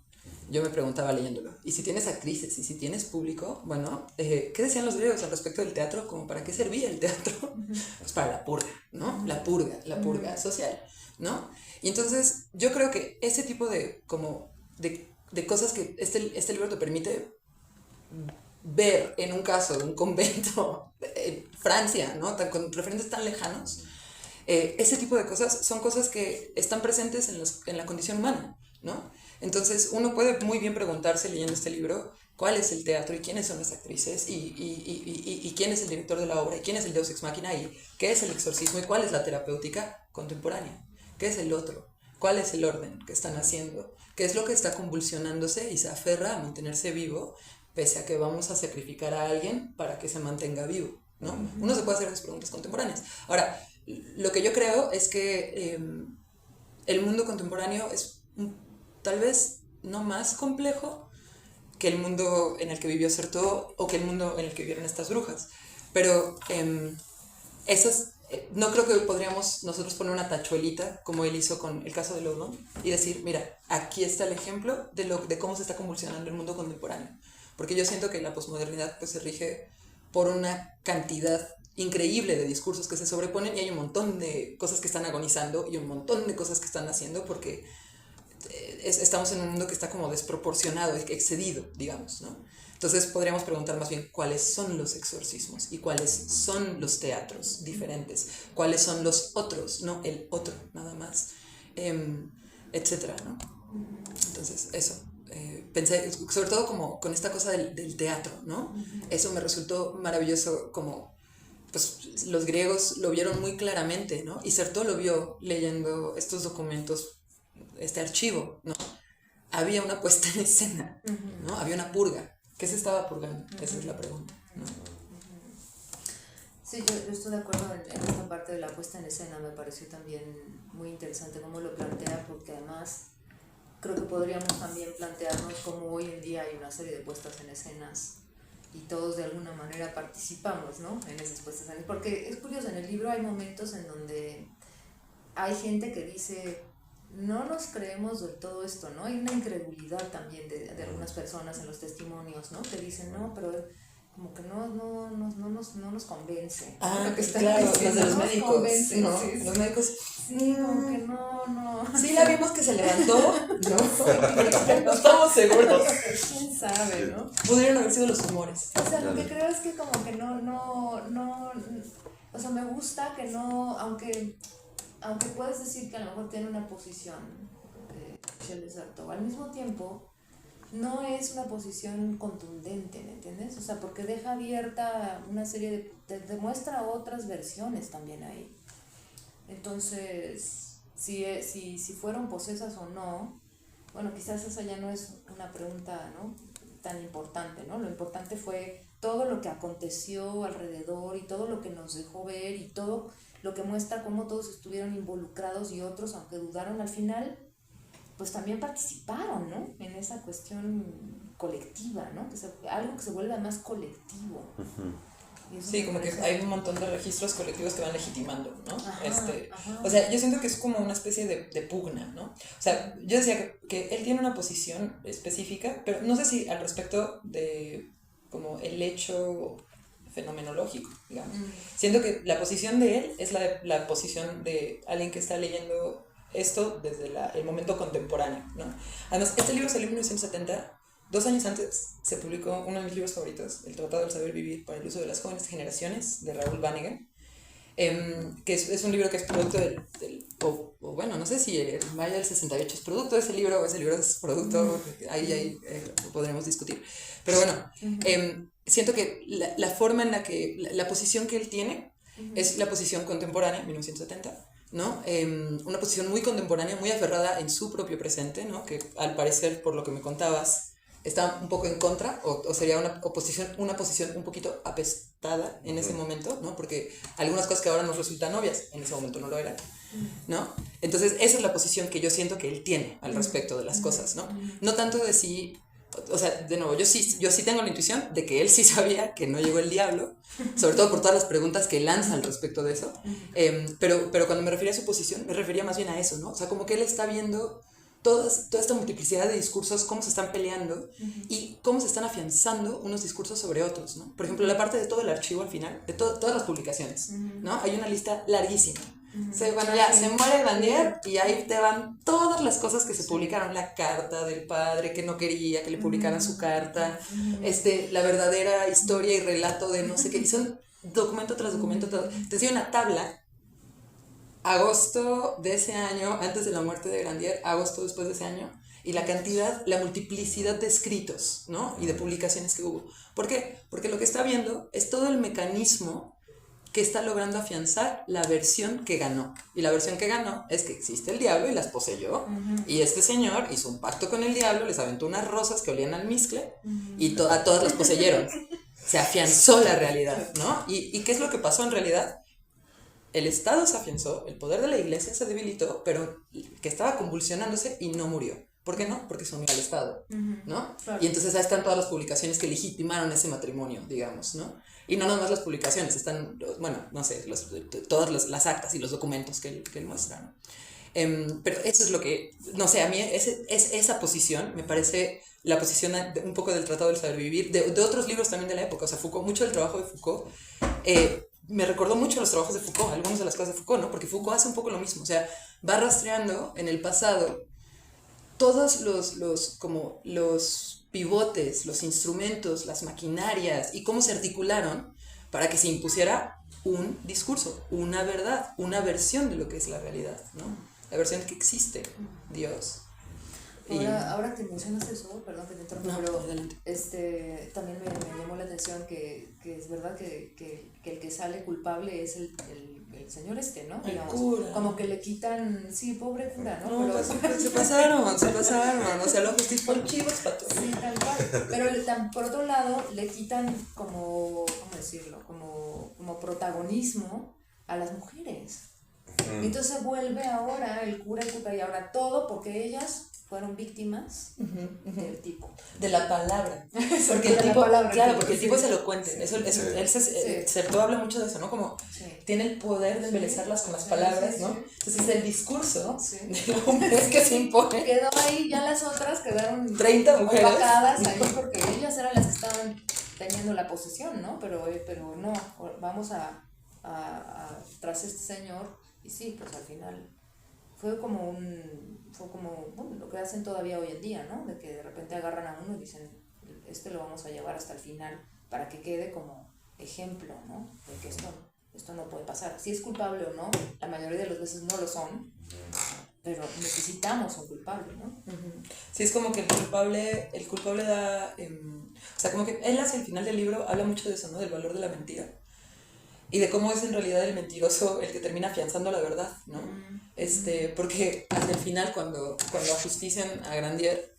yo me preguntaba leyéndolo, y si tienes actrices y si tienes público, bueno, ¿qué decían los griegos al respecto del teatro? Como para qué servía el teatro, pues para la purga, ¿no? La purga social, ¿no? Y entonces yo creo que ese tipo de cosas que este libro te permite ver en un caso de un convento en Francia, ¿no? Con referentes tan lejanos, ese tipo de cosas son cosas que están presentes en la condición humana, ¿no? Entonces uno puede muy bien preguntarse leyendo este libro cuál es el teatro y quiénes son las actrices y quién es el director de la obra y quién es el Deus Ex Machina y qué es el exorcismo y cuál es la terapéutica contemporánea. ¿Qué es el otro? ¿Cuál es el orden que están haciendo? ¿Qué es lo que está convulsionándose y se aferra a mantenerse vivo pese a que vamos a sacrificar a alguien para que se mantenga vivo, ¿no? Uno se puede hacer esas preguntas contemporáneas. Ahora, lo que yo creo es que el mundo contemporáneo es tal vez no más complejo que el mundo en el que vivió Certeau o que el mundo en el que vivieron estas brujas. Pero no creo que podríamos nosotros poner una tachuelita como él hizo con el caso de Loudon y decir, mira, aquí está el ejemplo de cómo se está convulsionando el mundo contemporáneo. Porque yo siento que la posmodernidad pues, se rige por una cantidad increíble de discursos que se sobreponen y hay un montón de cosas que están agonizando y un montón de cosas que están haciendo porque estamos en un mundo que está como desproporcionado, excedido, digamos, ¿no? Entonces podríamos preguntar más bien cuáles son los exorcismos y cuáles son los teatros diferentes, cuáles son los otros, no el otro nada más, etcétera, ¿no? Entonces eso, pensé sobre todo como con esta cosa del teatro, ¿no? Eso me resultó maravilloso como pues los griegos lo vieron muy claramente, ¿no? Y Certeau lo vio leyendo estos documentos, este archivo, ¿no? Había una puesta en escena, ¿no? Había una purga. ¿Qué se estaba purgando? Esa es la pregunta, ¿no? Sí, yo estoy de acuerdo en esta parte de la puesta en escena, me pareció también muy interesante cómo lo plantea, porque además creo que podríamos también plantearnos cómo hoy en día hay una serie de puestas en escenas y todos de alguna manera participamos, ¿no? En esas puestas en escena, porque es curioso, en el libro hay momentos en donde hay gente que dice, no nos creemos del todo esto, ¿no? Hay una incredulidad también de algunas personas en los testimonios, ¿no? Que dicen, no, pero como que no nos convence. Ah, lo que están claro, diciendo, los de los no nos médicos, convence, ¿no? sí, Los médicos, sí, como que no. sí la vimos que se levantó, ¿no? No estamos seguros. ¿Quién sabe, no? Pudieron haber sido los humores. O sea, lo que creo es que como que o sea, me gusta que no, aunque puedes decir que a lo mejor tiene una posición Michel de Certeau, al mismo tiempo no es una posición contundente, ¿me entiendes? O sea, porque deja abierta una serie de muestra otras versiones también ahí. Entonces, si fueron posesas o no, bueno, quizás esa ya no es una pregunta, ¿no?, tan importante, ¿no? Lo importante fue todo lo que aconteció alrededor y todo lo que nos dejó ver y todo lo que muestra cómo todos estuvieron involucrados y otros, aunque dudaron al final, pues también participaron, ¿no?, en esa cuestión colectiva, ¿no? Algo que se vuelve más colectivo. Sí, como que hay un montón de registros colectivos que van legitimando, ¿no? Ajá. O sea, yo siento que es como una especie de pugna, ¿no? O sea, yo decía que él tiene una posición específica, pero no sé si al respecto de como el hecho fenomenológico, digamos. Siento que la posición de él es la posición de alguien que está leyendo esto desde el momento contemporáneo, ¿no? Además, este libro salió en 1970. 2 años antes se publicó uno de mis libros favoritos, El Tratado del Saber Vivir para el Uso de las Jóvenes Generaciones, de Raoul Vanegan, que es un libro que es producto bueno, no sé si el Maya del 68 es producto de ese libro o ese libro es producto, ahí podremos discutir. Pero bueno, siento que la forma en la que, la posición que él tiene es la posición contemporánea, 1970, ¿no? Una posición muy contemporánea, muy aferrada en su propio presente, ¿no? Que al parecer, por lo que me contabas, está un poco en contra, o sería una posición un poquito apestada en ese momento, ¿no? Porque algunas cosas que ahora nos resultan obvias, en ese momento no lo eran, ¿no? Entonces, esa es la posición que yo siento que él tiene al respecto de las cosas, ¿no? No tanto de si, o sea, de nuevo, yo sí tengo la intuición de que él sí sabía que no llegó el diablo, sobre todo por todas las preguntas que lanza al respecto de eso, pero cuando me refería a su posición, me refería más bien a eso, ¿no? O sea, como que él está viendo toda esta multiplicidad de discursos, cómo se están peleando y cómo se están afianzando unos discursos sobre otros, ¿no? Por ejemplo, la parte de todo el archivo al final, de todas las publicaciones, ¿no? Hay una lista larguísima. Bueno, ya se muere Grandier y ahí te van todas las cosas que se publicaron, la carta del padre que no quería que le publicaran su carta, la verdadera historia y relato de no sé qué, y son documento tras documento, te decía una tabla. Agosto de ese año, antes de la muerte de Grandier, agosto después de ese año, y la cantidad, la multiplicidad de escritos, ¿no? Y de publicaciones que hubo. ¿Por qué? Porque lo que está viendo es todo el mecanismo que está logrando afianzar la versión que ganó. Y la versión que ganó es que existe el diablo y las poseyó, y este señor hizo un pacto con el diablo, les aventó unas rosas que olían al miscle, y a todas las poseyeron. Se afianzó la realidad, ¿no? ¿Y qué es lo que pasó en realidad? El Estado se afianzó, el poder de la Iglesia se debilitó, pero que estaba convulsionándose y no murió. ¿Por qué no? Porque se unió al Estado, ¿no? Claro. Y entonces ahí están todas las publicaciones que legitimaron ese matrimonio, digamos, ¿no? Y no nada más las publicaciones, están, bueno, no sé, todas las actas y los documentos que él muestra, ¿no? Pero eso es lo que, no sé, a mí esa posición me parece la posición un poco del Tratado del Saber Vivir, de otros libros también de la época, o sea, Foucault, mucho del trabajo de Foucault, me recordó mucho los trabajos de Foucault, algunas de las cosas de Foucault, ¿no? Porque Foucault hace un poco lo mismo, o sea, va rastreando en el pasado todos los pivotes, los instrumentos, las maquinarias y cómo se articularon para que se impusiera un discurso, una verdad, una versión de lo que es la realidad, ¿no? La versión de que existe Dios. Ahora que mencionas eso, perdón que te interrumpa, pero adelante. También me llamó la atención que es verdad que el que sale culpable es el señor ¿no? El Digamos, cura. como que le quitan, sí, pobre cura, ¿no? No, Pero, pues, se pasaron, o sea, lo justifican chivos para todo. sí, tal cual. Pero por otro lado, le quitan como, ¿cómo decirlo? Como protagonismo a las mujeres. Entonces vuelve ahora el cura y ahora todo porque ellas fueron víctimas del tipo. De la palabra. Porque el De la tipo, palabra, claro, porque el tipo sí. es elocuente. Sí. Eso, Sí. él Certeau habla mucho de eso, ¿no? Como tiene el poder de embelezarlas con las palabras, ¿no? Entonces es el discurso del hombre que se impone. Quedó ahí, ya las otras quedaron 30 mujeres opacadas ahí porque ellas eran las que estaban teniendo la posesión, ¿no? Pero no, vamos a tras este señor y sí, pues al final fue como bueno, lo que hacen todavía hoy en día, ¿no? De que de repente agarran a uno y dicen, lo vamos a llevar hasta el final para que quede como ejemplo, ¿no? De que esto no puede pasar. Si es culpable o no, la mayoría de las veces no lo son, pero necesitamos un culpable, ¿no? Sí, es como que el culpable da, o sea, como que él hacia el final del libro habla mucho de eso, ¿no? Del valor de la mentira. Y de cómo es en realidad el mentiroso el que termina afianzando la verdad, ¿no? Porque hasta el final, cuando ajustician a Grandier,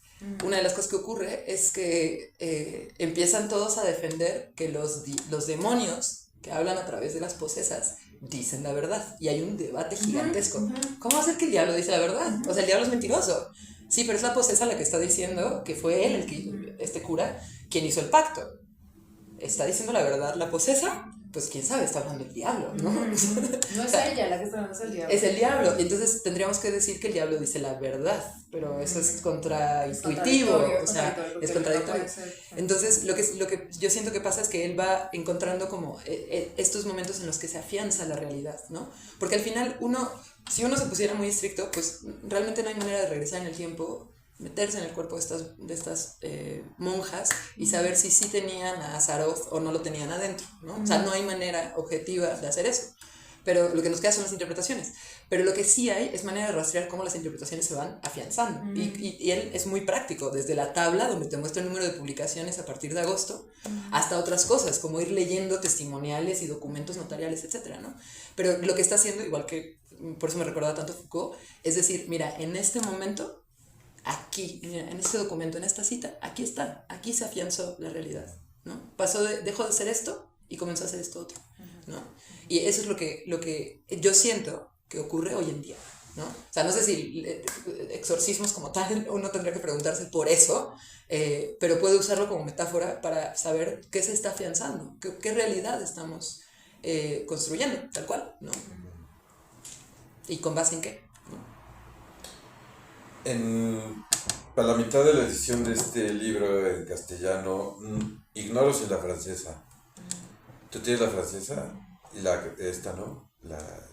una de las cosas que ocurre es que empiezan todos a defender que los demonios que hablan a través de las posesas dicen la verdad. Y hay un debate gigantesco. ¿Cómo va a ser que el diablo dice la verdad? O sea, el diablo es mentiroso. Sí, pero es la posesa la que está diciendo que fue él, este cura, quien hizo el pacto. ¿Está diciendo la verdad la posesa? Pues quién sabe, está hablando el diablo, ¿no? No es ella la que está hablando, es el diablo. Es el diablo, y entonces tendríamos que decir que el diablo dice la verdad, pero eso es contraintuitivo, o sea, es contradictorio. Entonces, lo que yo siento que pasa es que él va encontrando como estos momentos en los que se afianza la realidad, ¿no? Porque al final si uno se pusiera muy estricto, pues realmente no hay manera de regresar en el tiempo, meterse en el cuerpo de estas monjas y saber si sí tenían a Azaroth o no lo tenían adentro, ¿no? O sea, no hay manera objetiva de hacer eso. Pero lo que nos queda son las interpretaciones. Pero lo que sí hay es manera de rastrear cómo las interpretaciones se van afianzando. Y él es muy práctico, desde la tabla donde te muestra el número de publicaciones a partir de agosto, hasta otras cosas, como ir leyendo testimoniales y documentos notariales, etcétera, ¿no? Pero lo que está haciendo, igual que por eso me recordaba tanto Foucault, es decir, mira, en este momento, aquí, mira, en este documento, en esta cita, aquí está, aquí se afianzó la realidad, ¿no? Dejó de ser esto y comenzó a hacer esto otro, ¿no? Y eso es lo que yo siento que ocurre hoy en día, ¿no? O sea, no sé si exorcismos como tal, uno tendría que preguntarse por eso, pero puede usarlo como metáfora para saber qué se está afianzando, qué realidad estamos construyendo, tal cual, ¿no? ¿Y con base en qué? Para la mitad de la edición de este libro en castellano, ignoro si la francesa. ¿Tú tienes la francesa? Y esta, ¿no?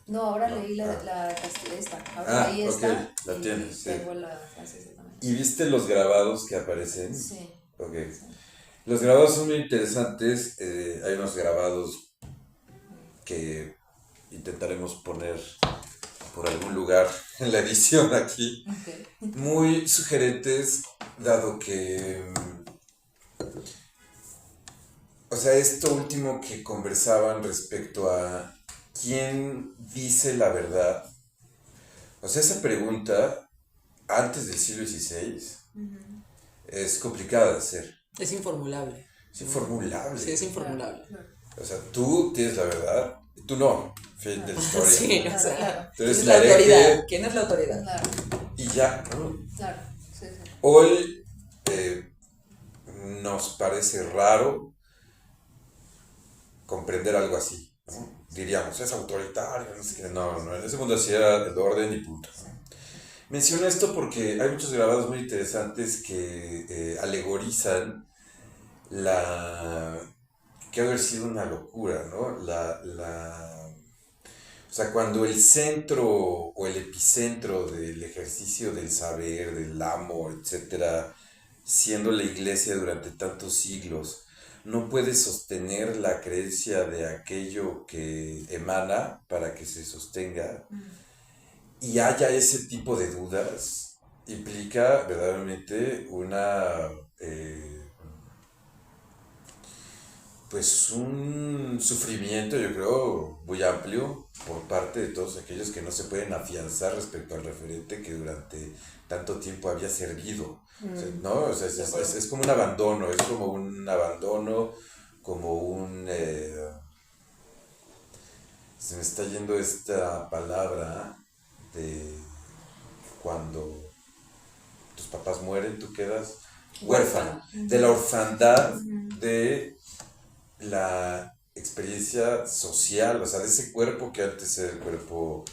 No, ahora no. leí la esta. Ahora leí esta. Ok, la tienes, sí. Tengo la francesa también. ¿Y viste los grabados que aparecen? Sí. Ok. Sí. Los grabados son muy interesantes. Hay unos grabados que intentaremos poner por algún lugar en la edición aquí, muy sugerentes, dado que, o sea, esto último que conversaban respecto a quién dice la verdad, o sea, esa pregunta antes del siglo XVI es complicada de hacer. Es informulable. Es informulable. Sí, es informulable. O sea, tú tienes la verdad y tú no. Fin de la historia. Sí, o sea, claro. Tú eres la autoridad. hereje. ¿Quién es la autoridad? Claro. Y ya, ¿no? Claro, sí, sí. Hoy nos parece raro comprender algo así, ¿no? Sí. Diríamos, es autoritario, no sé qué. No, en ese mundo así era el orden y punto. Sí. Menciono esto porque hay muchos grabados muy interesantes que alegorizan que ha de haber sido una locura, ¿no? O sea, cuando el centro o el epicentro del ejercicio del saber, del amo, etcétera, siendo la iglesia durante tantos siglos, no puede sostener la creencia de aquello que emana para que se sostenga y haya ese tipo de dudas, implica verdaderamente una, pues un sufrimiento, yo creo, muy amplio por parte de todos aquellos que no se pueden afianzar respecto al referente que durante tanto tiempo había servido. O sea, ¿no? O sea, es como un abandono, es como un abandono, como un... se me está yendo esta palabra de cuando tus papás mueren, tú quedas huérfano, de la orfandad, de la experiencia social, o sea, de ese cuerpo que antes era el cuerpo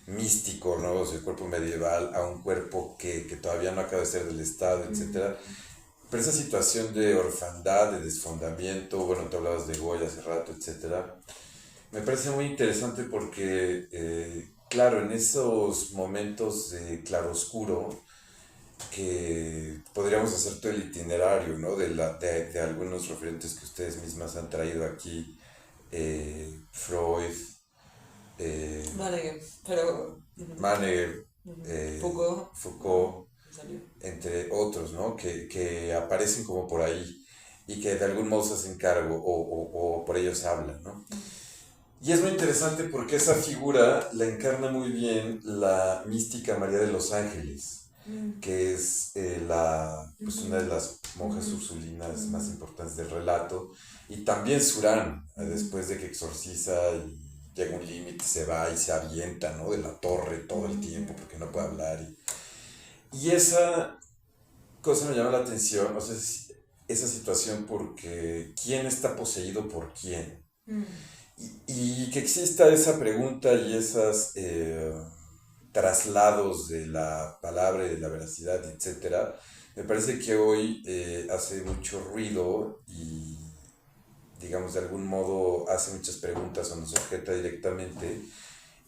místico, ¿no? O sea, el cuerpo medieval, a un cuerpo que todavía no acaba de ser del Estado, etcétera. Pero esa situación de orfandad, de desfondamiento, bueno, tú hablabas de Goya hace rato, etcétera, me parece muy interesante porque, claro, en esos momentos de claroscuro, que podríamos hacer todo el itinerario, ¿no? De algunos referentes que ustedes mismas han traído aquí, Freud, Vale, pero... Mane, Foucault. Foucault, Salió. entre otros, ¿no? Que aparecen como por ahí y que de algún modo se hacen cargo o por ellos hablan, ¿no? Y es muy interesante porque esa figura la encarna muy bien la mística María de los Ángeles, que es pues una de las monjas ursulinas más importantes del relato, y también Surán, después de que exorciza y llega un límite, se va y se avienta, ¿no? De la torre todo el tiempo porque no puede hablar. Y esa cosa me llama la atención, o sea, esa situación porque ¿quién está poseído por quién? Y que exista esa pregunta y esos traslados de la palabra y de la veracidad, etcétera, me parece que hoy hace mucho ruido y, digamos, de algún modo hace muchas preguntas o nos objeta directamente,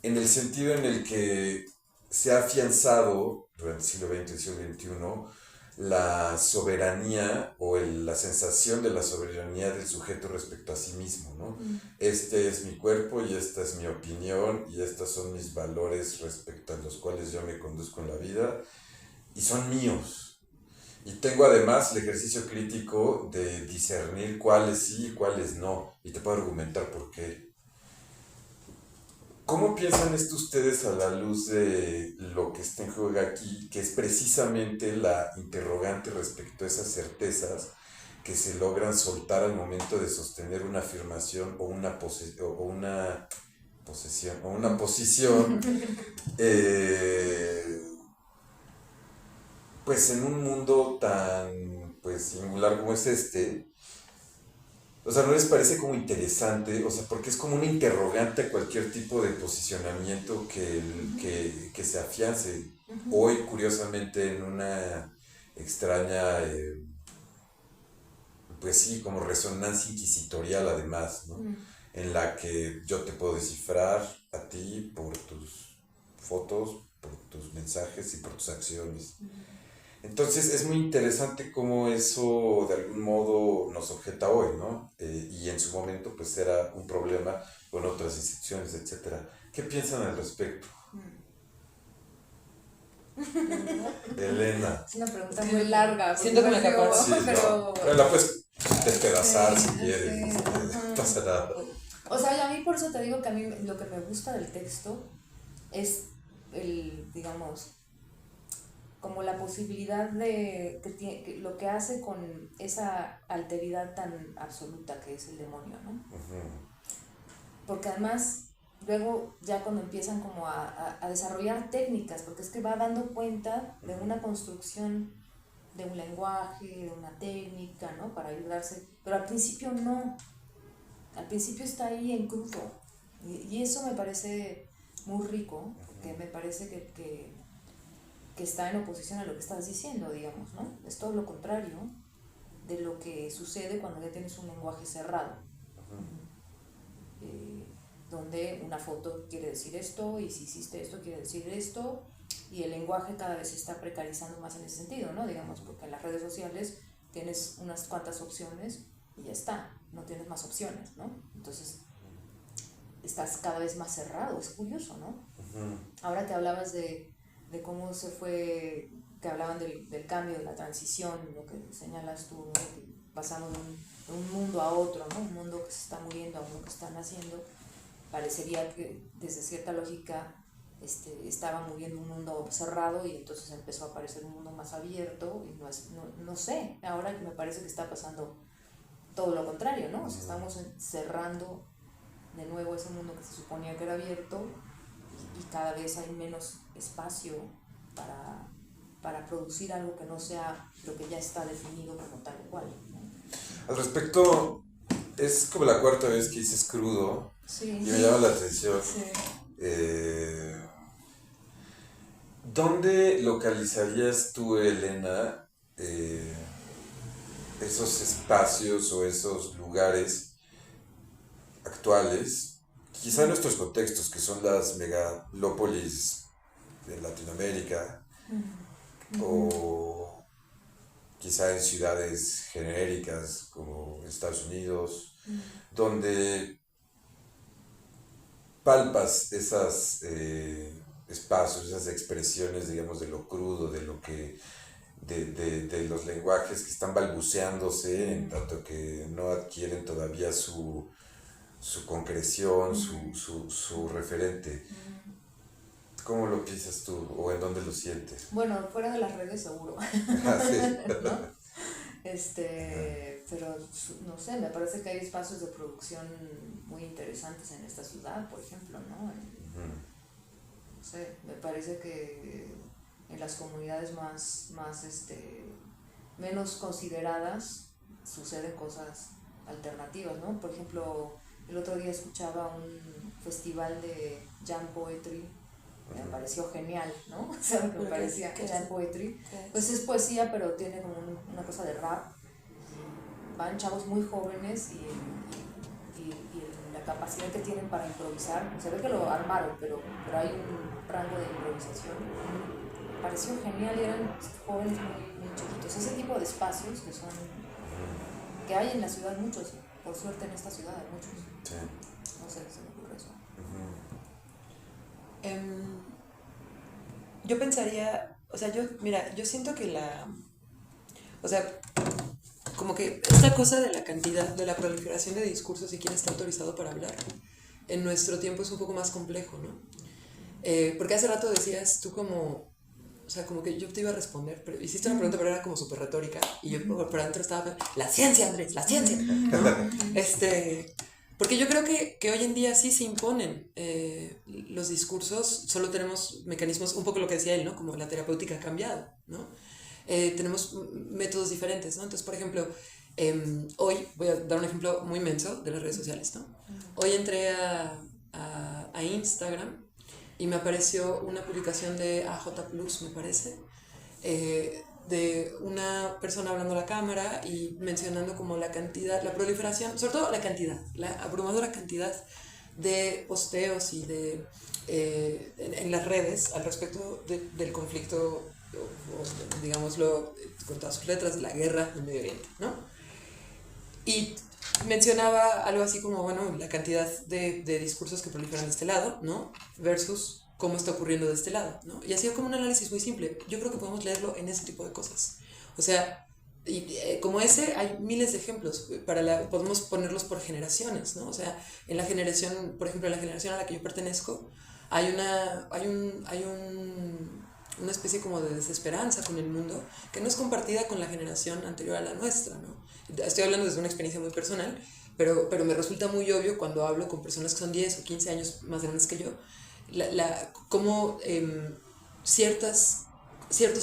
en el sentido en el que se ha afianzado durante el siglo XX y el siglo XXI la soberanía o la sensación de la soberanía del sujeto respecto a sí mismo, ¿no? Este es mi cuerpo y esta es mi opinión y estos son mis valores respecto a los cuales yo me conduzco en la vida y son míos. Y tengo además el ejercicio crítico de discernir cuáles sí y cuáles no, y te puedo argumentar por qué. ¿Cómo piensan esto ustedes a la luz de lo que está en juego aquí, que es precisamente la interrogante respecto a esas certezas que se logran soltar al momento de sostener una afirmación o una, posesión o una posición, pues en un mundo tan pues singular como es este? O sea, ¿no les parece como interesante? O sea, porque es como una interrogante a cualquier tipo de posicionamiento que se afiance. Hoy, curiosamente, en una extraña, pues sí, como resonancia inquisitorial además, ¿no? En la que yo te puedo descifrar a ti por tus fotos, por tus mensajes y por tus acciones. Entonces es muy interesante cómo eso de algún modo nos objeta hoy, ¿no? Y en su momento pues era un problema con otras instituciones, etcétera. ¿Qué piensan al respecto? Elena. Es una pregunta muy larga. Siento que me acaparó. Sí, pero... no, la puedes despedazar si Sí, quieres, no pasa nada. O sea, a mí por eso te digo que a mí lo que me gusta del texto es digamos, como la posibilidad de que lo que hace con esa alteridad tan absoluta que es el demonio, ¿no? Porque además luego ya cuando empiezan como a desarrollar técnicas, porque es que va dando cuenta de una construcción de un lenguaje, de una técnica, ¿no? Para ayudarse, pero al principio no, al principio está ahí en crudo, y eso me parece muy rico, porque me parece que está en oposición a lo que estás diciendo, digamos, ¿no? Es todo lo contrario de lo que sucede cuando ya tienes un lenguaje cerrado, donde una foto quiere decir esto, y si hiciste esto quiere decir esto, y el lenguaje cada vez se está precarizando más en ese sentido, ¿no? Digamos, porque en las redes sociales tienes unas cuantas opciones y ya está, no tienes más opciones, ¿no? Entonces estás cada vez más cerrado, es curioso, ¿no? Ahora que hablabas de de cómo se fue, que hablaban del cambio, de la transición, lo que señalas tú, ¿no? Pasamos de un mundo a otro, ¿no? Un mundo que se está muriendo a uno que está naciendo. Parecería que desde cierta lógica estaba muriendo un mundo cerrado y entonces empezó a aparecer un mundo más abierto y no sé, ahora me parece que está pasando todo lo contrario, ¿no? O sea, estamos cerrando de nuevo ese mundo que se suponía que era abierto y cada vez hay menos espacio para producir algo que no sea lo que ya está definido como tal cual, ¿no? Al respecto, es como la cuarta vez que dices crudo Sí. y me llama la atención. Sí. ¿Dónde localizarías tú, Elena, esos espacios o esos lugares actuales, quizá en nuestros contextos, que son las megalópolis de Latinoamérica, o quizá en ciudades genéricas como Estados Unidos, donde palpas esas espacios, esas expresiones, digamos, de lo crudo, de lo que de los lenguajes que están balbuceándose, en tanto que no adquieren todavía su concreción, su referente. ¿Cómo lo piensas tú o en dónde lo sientes? Bueno, fuera de las redes seguro. Ah, sí. ¿No? Pero no sé, me parece que hay espacios de producción muy interesantes en esta ciudad, por ejemplo, ¿no? No sé, me parece que en las comunidades más menos consideradas suceden cosas alternativas, ¿no? Por ejemplo, el otro día escuchaba un festival de jam poetry, me pareció genial, ¿no? O sea, me parecía jam poetry. Pues es poesía, pero tiene como una cosa de rap. Van chavos muy jóvenes y la capacidad que tienen para improvisar, se ve que lo armaron, pero hay un rango de improvisación. Me pareció genial, eran jóvenes muy chiquitos. Ese tipo de espacios que hay en la ciudad muchos, por suerte en esta ciudad hay muchos. Sí. No sé, se me ocurre eso. Yo pensaría, o sea, yo siento que o sea, como que esta cosa de la cantidad, de la proliferación de discursos y quién está autorizado para hablar, en nuestro tiempo es un poco más complejo, ¿no? Porque hace rato decías tú como, o sea, como que yo te iba a responder, pero hiciste una pregunta, pero era como súper retórica, y yo por adentro estaba, la ciencia, Andrés, la ciencia, ¿no? Porque yo creo que hoy en día sí se imponen los discursos, solo tenemos mecanismos, un poco lo que decía él, ¿no? Como la terapéutica ha cambiado, ¿no? Tenemos métodos diferentes, ¿no? Entonces, por ejemplo, hoy voy a dar un ejemplo muy menso de las redes sociales, ¿no? Hoy entré a Instagram y me apareció una publicación de AJ Plus, me parece, de una persona hablando a la cámara y mencionando como la cantidad, la proliferación, sobre todo la cantidad, la abrumadora cantidad de posteos y de en las redes al respecto del conflicto, o, digámoslo con todas sus letras, de la guerra en Medio Oriente, ¿no? Y mencionaba algo así como, bueno, la cantidad de discursos que proliferan de este lado, ¿no? Versus cómo está ocurriendo de este lado, ¿no? Y hacía como un análisis muy simple. Yo creo que podemos leerlo en ese tipo de cosas. O sea, como ese hay miles de ejemplos. Podemos ponerlos por generaciones, ¿no? O sea, en la generación, por ejemplo, en la generación a la que yo pertenezco, hay una especie como de desesperanza con el mundo que no es compartida con la generación anterior a la nuestra, ¿no? Estoy hablando desde una experiencia muy personal, pero me resulta muy obvio cuando hablo con personas que son 10 o 15 años más grandes que yo, cómo ciertos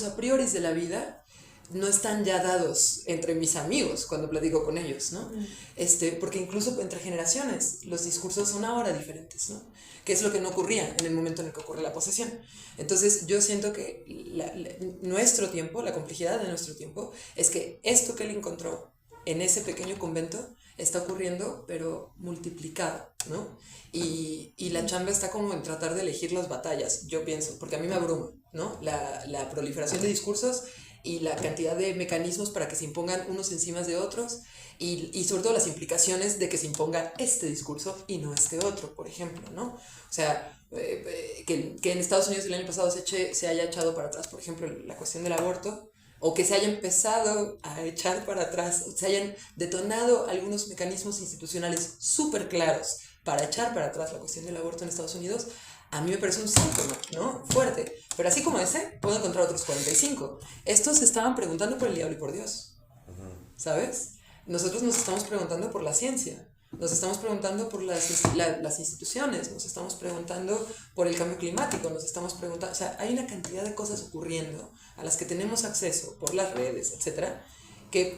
a priori de la vida no están ya dados entre mis amigos cuando platico con ellos, ¿no? Porque incluso entre generaciones los discursos son ahora diferentes, ¿no? Que es lo que no ocurría en el momento en el que ocurre la posesión. Entonces yo siento que nuestro tiempo, la complejidad de nuestro tiempo, es que esto que él encontró en ese pequeño convento está ocurriendo, pero multiplicado, ¿no? Y la chamba está como en tratar de elegir las batallas, yo pienso, porque a mí me abruma, ¿no? La proliferación de discursos y la cantidad de mecanismos para que se impongan unos encima de otros y sobre todo las implicaciones de que se imponga este discurso y no este otro, por ejemplo, ¿no? O sea, que en Estados Unidos el año pasado se haya echado para atrás, por ejemplo, la cuestión del aborto, o que se haya empezado a echar para atrás, o se hayan detonado algunos mecanismos institucionales súper claros para echar para atrás la cuestión del aborto en Estados Unidos, a mí me parece un síntoma, ¿no? Fuerte. Pero así como ese, puedo encontrar otros 45. Estos se estaban preguntando por el diablo y por Dios, ¿sabes? Nosotros nos estamos preguntando por la ciencia, nos estamos preguntando por las instituciones, nos estamos preguntando por el cambio climático, nos estamos preguntando, o sea, hay una cantidad de cosas ocurriendo a las que tenemos acceso por las redes, etcétera, que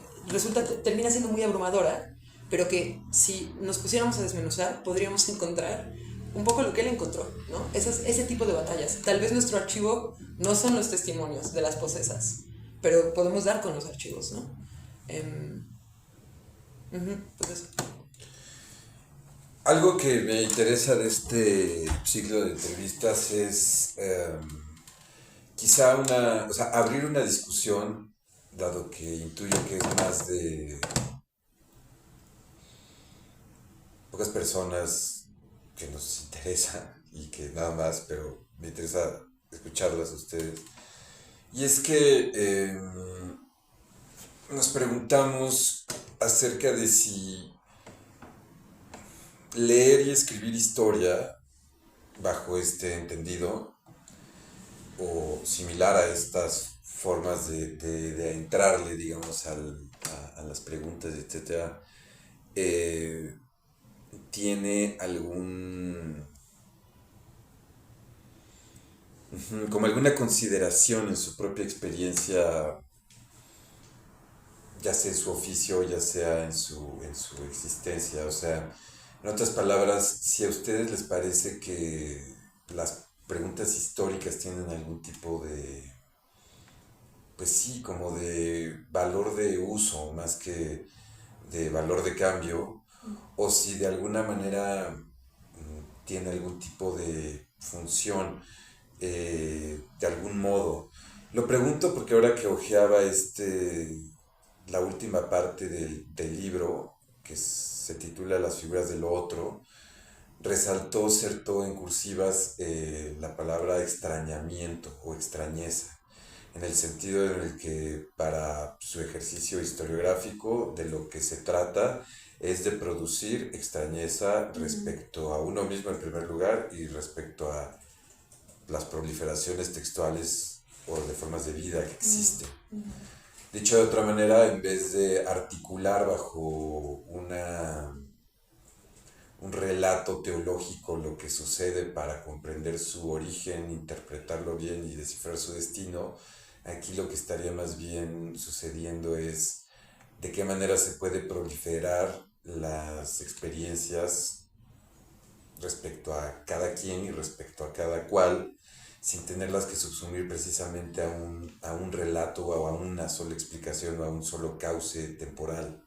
termina siendo muy abrumadora, pero que si nos pusiéramos a desmenuzar, podríamos encontrar un poco lo que él encontró, ¿no? Ese tipo de batallas. Tal vez nuestro archivo no son los testimonios de las posesas, pero podemos dar con los archivos, ¿no? Pues eso. Algo que me interesa de este ciclo de entrevistas es quizá o sea, abrir una discusión, dado que intuyo que es más de pocas personas que nos interesa y que nada más, pero me interesa escucharlas a ustedes. Y es que nos preguntamos acerca de si leer y escribir historia bajo este entendido o similar a estas formas de entrarle, digamos, a las preguntas, etcétera, tiene como alguna consideración en su propia experiencia, ya sea en su oficio, ya sea en su existencia. O sea, en otras palabras, si a ustedes les parece que las preguntas históricas tienen algún tipo de, pues sí, como de valor de uso más que de valor de cambio, o si de alguna manera tiene algún tipo de función, de algún modo. Lo pregunto porque ahora que hojeaba la última parte del libro, que se titula Las figuras del otro, resaltó, cierto, en cursivas la palabra extrañamiento o extrañeza, en el sentido en el que para su ejercicio historiográfico de lo que se trata es de producir extrañeza respecto a uno mismo en primer lugar y respecto a las proliferaciones textuales o de formas de vida que existen. Dicho de otra manera, en vez de articular bajo un relato teológico lo que sucede para comprender su origen, interpretarlo bien y descifrar su destino, aquí lo que estaría más bien sucediendo es de qué manera se puede proliferar las experiencias respecto a cada quien y respecto a cada cual, sin tenerlas que subsumir precisamente a un relato o a una sola explicación o a un solo cauce temporal.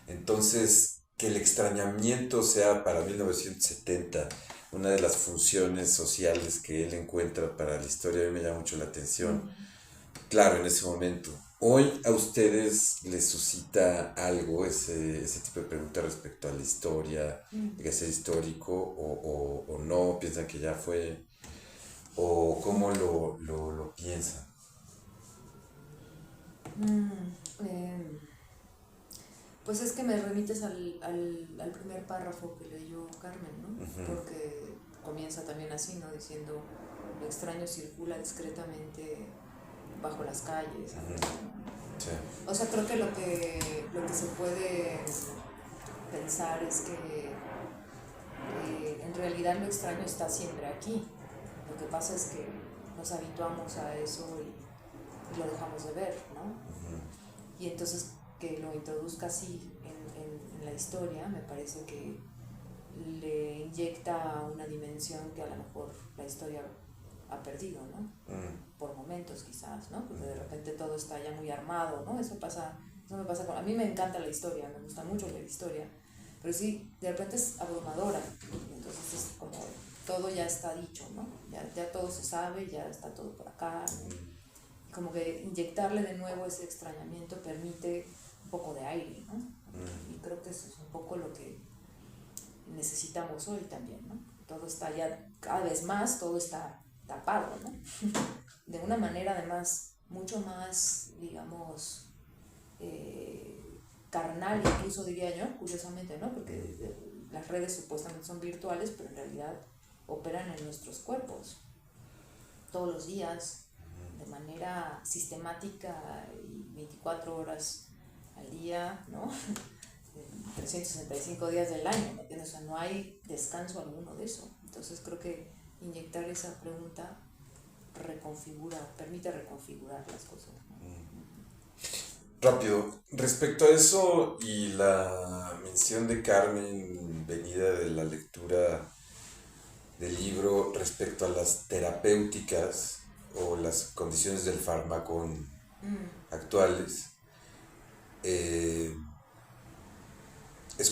Entonces, que el extrañamiento sea para 1970 una de las funciones sociales que él encuentra para la historia, a mí me llama mucho la atención. Claro, en ese momento. Hoy a ustedes les suscita algo ese tipo de preguntas respecto a la historia, de ser histórico o no, piensan que ya fue, o cómo lo piensan. Pues es que me remites al primer párrafo que leyó Carmen, ¿no? Porque comienza también así, ¿no? Diciendo, lo extraño circula discretamente bajo las calles. Sí. O sea, creo que lo que se puede pensar es que en realidad lo extraño está siempre aquí. Lo que pasa es que nos habituamos a eso y lo dejamos de ver, ¿no? Y entonces que lo introduzca así en la historia me parece que le inyecta una dimensión que a lo mejor la historia ha perdido, ¿no? Por momentos quizás, ¿no? Porque de repente todo está ya muy armado, ¿no? Eso me pasa a mí me encanta la historia, me gusta mucho la historia, pero sí, de repente es abrumadora, entonces es como todo ya está dicho, ¿no? Ya todo se sabe, ya está todo por acá, ¿no? como que inyectarle de nuevo ese extrañamiento permite un poco de aire, ¿no? Y creo que eso es un poco lo que necesitamos hoy también, ¿no? Todo está ya, cada vez más, todo está tapado, ¿no? De una manera además mucho más, digamos, carnal incluso diría yo, curiosamente, ¿no? Porque las redes supuestamente son virtuales, pero en realidad operan en nuestros cuerpos todos los días, de manera sistemática y 24 horas al día, ¿no? 365 días del año, ¿me entiendes? O sea, no hay descanso alguno de eso. Entonces creo que inyectar esa pregunta permite reconfigurar las cosas, ¿no? Rápido, respecto a eso y la mención de Carmen venida de la lectura del libro respecto a las terapéuticas o las condiciones del fármaco actuales, es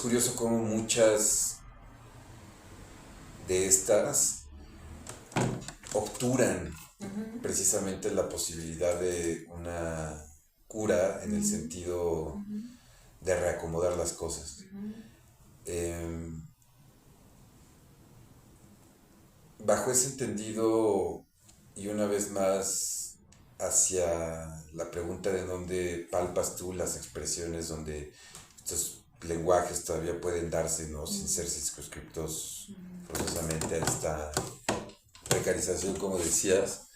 curioso cómo muchas de estas obturan precisamente la posibilidad de una cura en el sentido de reacomodar las cosas. Bajo ese entendido, y una vez más hacia la pregunta de dónde palpas tú las expresiones donde estos lenguajes todavía pueden darse, ¿no? Sin ser circunscriptos forzosamente a esta precarización, como decías.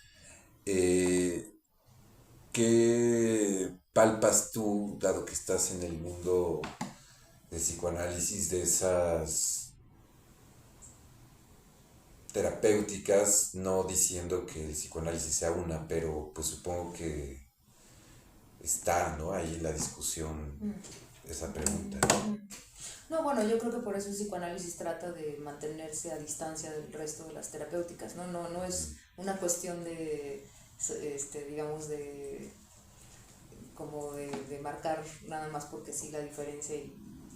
¿Qué palpas tú, dado que estás en el mundo de psicoanálisis, de esas terapéuticas, no diciendo que el psicoanálisis sea una, pero pues supongo que está, ¿no? Ahí en la discusión esa pregunta. No, bueno, yo creo que por eso el psicoanálisis trata de mantenerse a distancia del resto de las terapéuticas, ¿no? No es una cuestión de, digamos, como de marcar nada más porque sí la diferencia y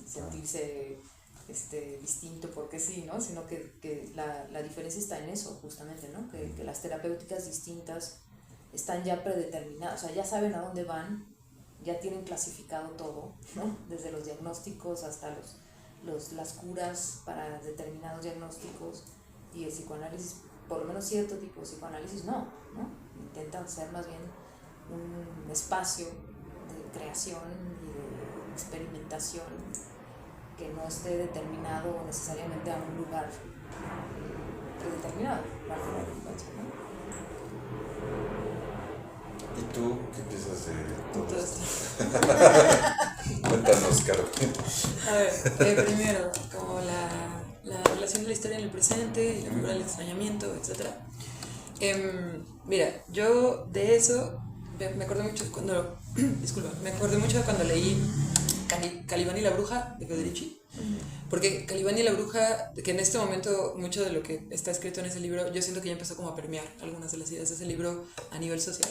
sentirse distinto porque sí, ¿no? Sino que la diferencia está en eso, justamente, ¿no? Que las terapéuticas distintas están ya predeterminadas, o sea, ya saben a dónde van, ya tienen clasificado todo, ¿no? Desde los diagnósticos hasta las curas para determinados diagnósticos, y el psicoanálisis, por lo menos cierto tipo de psicoanálisis, no. Intentan ser más bien un espacio de creación y de experimentación que no esté determinado necesariamente a un lugar predeterminado, para la redundancia, ¿no? ¿Y tú qué piensas de todo esto? Cuéntanos, Caro. A ver, primero, como la relación de la historia en el presente y la figura del extrañamiento, etc. Mira, yo de eso me acordé mucho cuando leí Calibán y la bruja de Federici. Porque Calibán y la bruja, que en este momento mucho de lo que está escrito en ese libro, yo siento que ya empezó como a permear algunas de las ideas de ese libro a nivel social.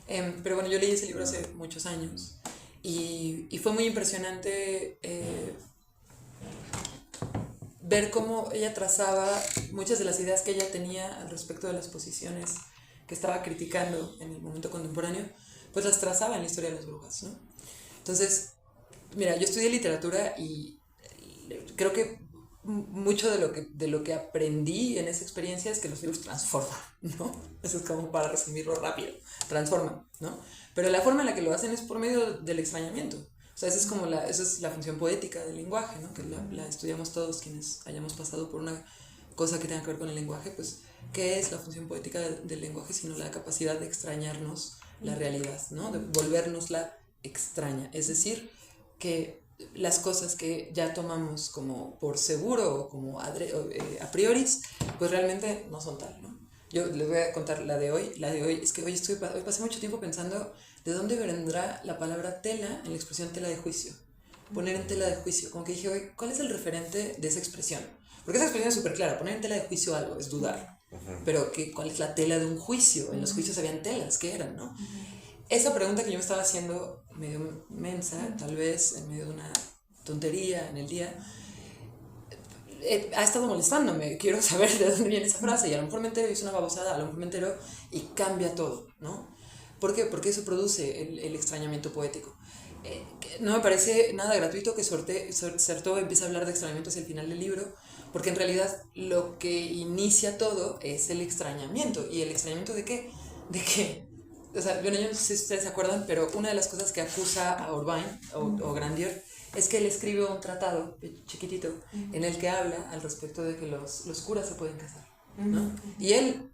Pero bueno, yo leí ese libro hace muchos años y fue muy impresionante ver cómo ella trazaba muchas de las ideas que ella tenía al respecto de las posiciones que estaba criticando en el momento contemporáneo, pues las trazaba en la historia de las brujas, ¿no? Entonces, mira, yo estudié literatura y creo que mucho de lo que aprendí en esa experiencia es que los libros transforman, ¿no? Eso es como para resumirlo rápido, transforman, ¿no? Pero la forma en la que lo hacen es por medio del extrañamiento. O sea, esa es la función poética del lenguaje, ¿no? Que la estudiamos todos quienes hayamos pasado por una cosa que tenga que ver con el lenguaje, pues, ¿qué es la función poética del lenguaje sino la capacidad de extrañarnos la realidad, ¿no? De volvernosla extraña, es decir, que las cosas que ya tomamos como por seguro o como a priori, pues realmente no son tal, ¿no? Yo les voy a contar la de hoy. La de hoy es que hoy pasé mucho tiempo pensando de dónde vendrá la palabra tela en la expresión tela de juicio. Poner en tela de juicio. Como que dije hoy, ¿cuál es el referente de esa expresión? Porque esa expresión es súper clara. Poner en tela de juicio algo es dudar. Pero ¿cuál es la tela de un juicio? En los juicios habían telas, ¿qué eran, no? Esa pregunta que yo me estaba haciendo medio mensa, tal vez en medio de una tontería en el día, ha estado molestándome. Quiero saber de dónde viene esa frase y a lo mejor me entero y es una babosada, a lo mejor me entero y cambia todo, ¿no? ¿Por qué? Porque eso produce el extrañamiento poético. No me parece nada gratuito que Certeau empiece a hablar de extrañamiento hacia el final del libro, porque en realidad lo que inicia todo es el extrañamiento. ¿Y el extrañamiento de qué? De que, o sea, bueno, yo no sé si ustedes se acuerdan, pero una de las cosas que acusa a Urbain o Grandier es que él escribe un tratado chiquitito en el que habla al respecto de que los curas se pueden casar, ¿no? Y él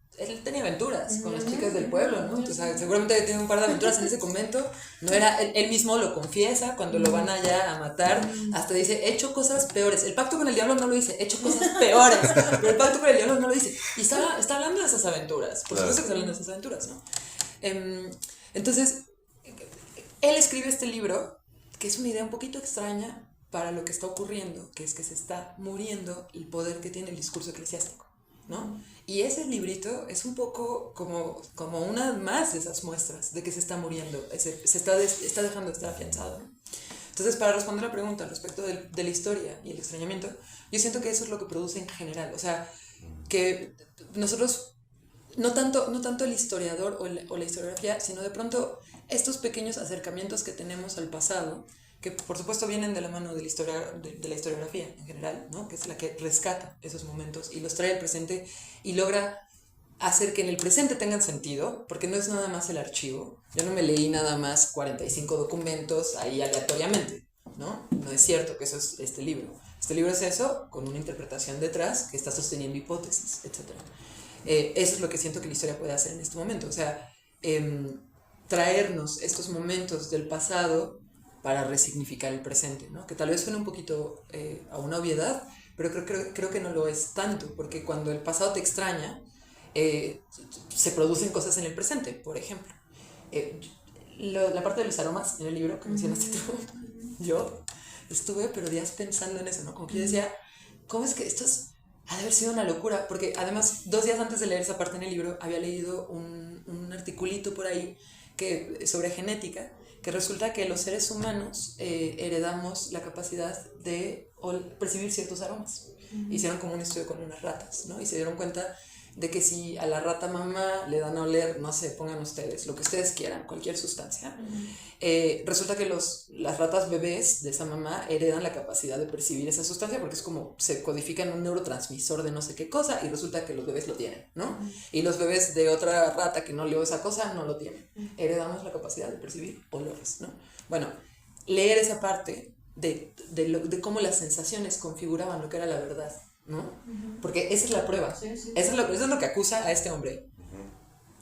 tenía aventuras con las chicas del pueblo, ¿no? O sea, seguramente tiene un par de aventuras en ese convento. No era, él mismo lo confiesa cuando lo van allá a matar. Hasta dice, he hecho cosas peores. El pacto con el diablo no lo dice, he hecho cosas peores. Pero el pacto con el diablo no lo dice. Y está hablando de esas aventuras. Por supuesto que está hablando de esas aventuras, ¿no? Entonces, él escribe este libro, que es una idea un poquito extraña para lo que está ocurriendo, que es que se está muriendo el poder que tiene el discurso eclesiástico, ¿no? Y ese librito es un poco como una más de esas muestras de que se está muriendo, se está dejando de estar afianzado. Entonces, para responder a la pregunta al respecto de la historia y el extrañamiento, yo siento que eso es lo que produce en general. O sea, que nosotros, no tanto el historiador o la historiografía, sino de pronto estos pequeños acercamientos que tenemos al pasado, que por supuesto vienen de la mano de la historiografía en general, ¿no? Que es la que rescata esos momentos y los trae al presente y logra hacer que en el presente tengan sentido, porque no es nada más el archivo. Yo no me leí nada más 45 documentos ahí aleatoriamente, ¿no? No es cierto que eso es este libro. Este libro es eso, con una interpretación detrás que está sosteniendo hipótesis, etc. Eso es lo que siento que la historia puede hacer en este momento. O sea, traernos estos momentos del pasado para resignificar el presente, ¿no? Que tal vez suene un poquito a una obviedad, pero creo que no lo es tanto, porque cuando el pasado te extraña, se producen cosas en el presente. Por ejemplo, la parte de los aromas en el libro que mencionaste tú, yo estuve pero días pensando en eso, ¿no? Como que yo decía, ¿cómo es que ha de haber sido una locura? Porque además 2 días antes de leer esa parte en el libro había leído un articulito por ahí sobre genética, que resulta que los seres humanos heredamos la capacidad de percibir ciertos aromas. Hicieron como un estudio con unas ratas, ¿no? Y se dieron cuenta de que si a la rata mamá le dan a oler, no sé, pongan ustedes, lo que ustedes quieran, cualquier sustancia, resulta que las ratas bebés de esa mamá heredan la capacidad de percibir esa sustancia, porque es como se codifica en un neurotransmisor de no sé qué cosa, y resulta que los bebés lo tienen, ¿no? Y los bebés de otra rata que no leo esa cosa no lo tienen. Heredamos la capacidad de percibir olores, ¿no? Bueno, leer esa parte de cómo las sensaciones configuraban lo que era la verdad, ¿no? Porque esa es la prueba. Sí. Eso es lo que acusa a este hombre.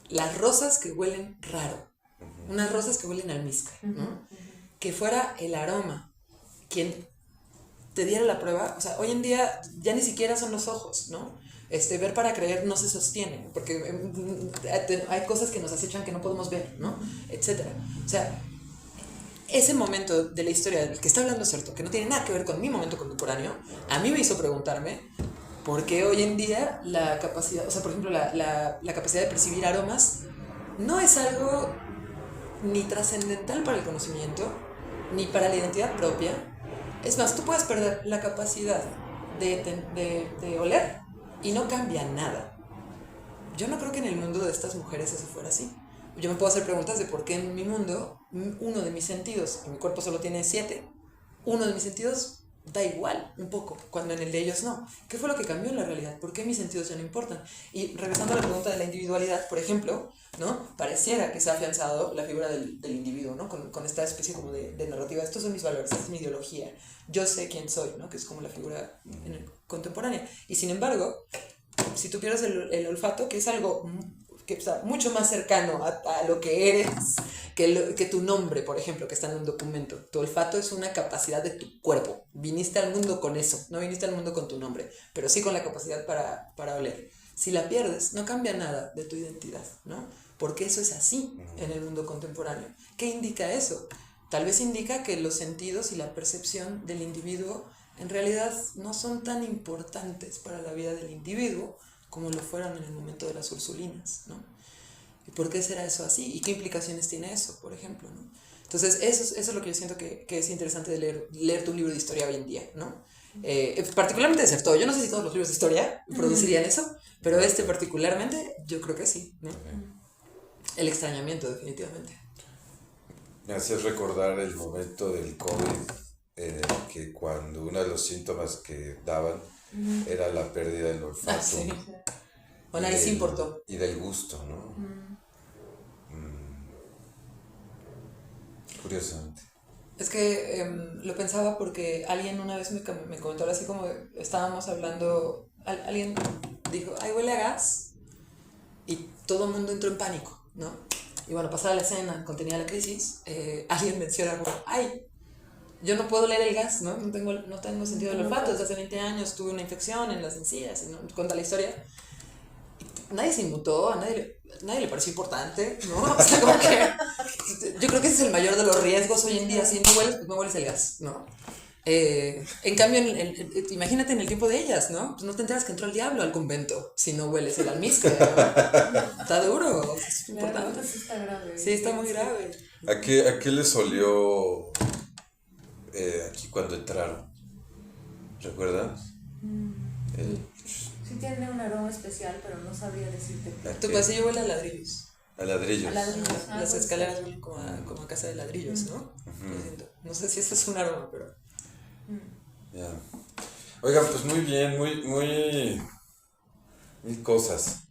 Las rosas que huelen raro, unas rosas que huelen a almizcle, ¿no? Que fuera el aroma quien te diera la prueba. O sea, hoy en día ya ni siquiera son los ojos, ¿no? Ver para creer no se sostiene, porque hay cosas que nos acechan que no podemos ver, ¿no? Etcétera. O sea, ese momento de la historia del que está hablando Certeau, que no tiene nada que ver con mi momento contemporáneo, a mí me hizo preguntarme por qué hoy en día la capacidad, o sea, por ejemplo, la capacidad de percibir aromas no es algo ni trascendental para el conocimiento, ni para la identidad propia. Es más, tú puedes perder la capacidad de oler y no cambia nada. Yo no creo que en el mundo de estas mujeres eso fuera así. Yo me puedo hacer preguntas de por qué en mi mundo, uno de mis sentidos, y mi cuerpo solo tiene 7, uno de mis sentidos da igual un poco, cuando en el de ellos no. ¿Qué fue lo que cambió en la realidad? ¿Por qué mis sentidos ya no importan? Y regresando a la pregunta de la individualidad, por ejemplo, ¿no? Pareciera que se ha afianzado la figura del individuo, ¿no? Con esta especie como de narrativa. Estos son mis valores, esta es mi ideología. Yo sé quién soy, ¿no? Que es como la figura contemporánea. Y sin embargo, si tú pierdes el olfato, que es algo que está mucho más cercano a lo que eres que tu nombre, por ejemplo, que está en un documento. Tu olfato es una capacidad de tu cuerpo. Viniste al mundo con eso, no viniste al mundo con tu nombre, pero sí con la capacidad para oler. Si la pierdes, no cambia nada de tu identidad, ¿no? Porque eso es así en el mundo contemporáneo. ¿Qué indica eso? Tal vez indica que los sentidos y la percepción del individuo en realidad no son tan importantes para la vida del individuo como lo fueron en el momento de las Ursulinas, ¿no? ¿Y por qué será eso así? ¿Y qué implicaciones tiene eso, por ejemplo, ¿no? Entonces, eso es lo que yo siento que es interesante de leer tu libro de historia hoy en día, ¿no? Particularmente de Certeau. Yo no sé si todos los libros de historia producirían eso, pero particularmente yo creo que sí, ¿no? El extrañamiento, definitivamente. Me hacías recordar el momento del COVID, en el que cuando uno de los síntomas que daban era la pérdida del olfato. Sí. O nadie se importó. Y del gusto, ¿no? Curiosamente. Es que lo pensaba porque alguien una vez me comentó algo así como estábamos hablando, alguien dijo, ay, huele a gas, y todo el mundo entró en pánico, ¿no? Y bueno, pasada la escena, contenía la crisis, alguien menciona como, ay, yo no puedo leer el gas, ¿no? No tengo sentido del olfato, desde hace 20 años tuve una infección en las encías, y no, cuenta la historia. Y nadie se inmutó, a nadie le pareció importante, ¿no? O sea, como que yo creo que ese es el mayor de los riesgos hoy en día. Si no hueles, pues no hueles el gas, ¿no? En cambio, imagínate en el tiempo de ellas, ¿no? Pues no te enteras que entró el diablo al convento si no hueles el almizcle, ¿no? Está duro, es importante. Sí, está grave. Sí, está muy grave. ¿A qué les olió aquí cuando entraron? ¿Recuerdas? Sí tiene un aroma especial, pero no sabría decirte qué. Tu pasillo huele a ladrillos. A ladrillos. A ladrillos. Las escaleras huelen como a casa de ladrillos, ¿no? Lo siento. No sé si eso es un aroma, pero... Ya. Oigan, pues muy bien, mil cosas.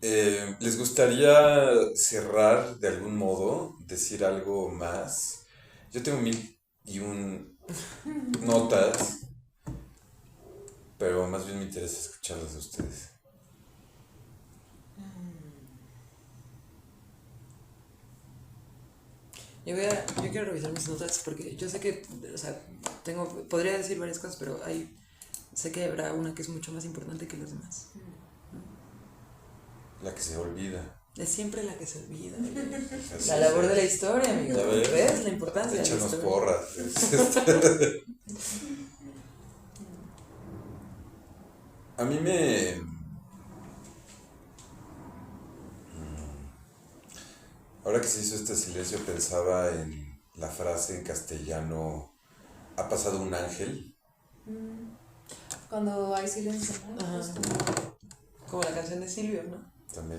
¿Les gustaría cerrar de algún modo? ¿Decir algo más? Yo tengo 1001 notas, pero más bien me interesa escucharlas de ustedes. Yo quiero revisar mis notas porque yo sé que, o sea, podría decir varias cosas, pero sé que habrá una que es mucho más importante que las demás. La que se olvida. Es siempre la que se olvida. Así La labor es. de la historia, amigo. ¿Ya ves? ¿Ves la importancia de la Échanos historia? porras. A mí ahora que se hizo este silencio, pensaba en la frase en castellano, ¿ha pasado un ángel? Cuando hay silencio, ¿no? Ajá. Justo. Como la canción de Silvio, ¿no? También.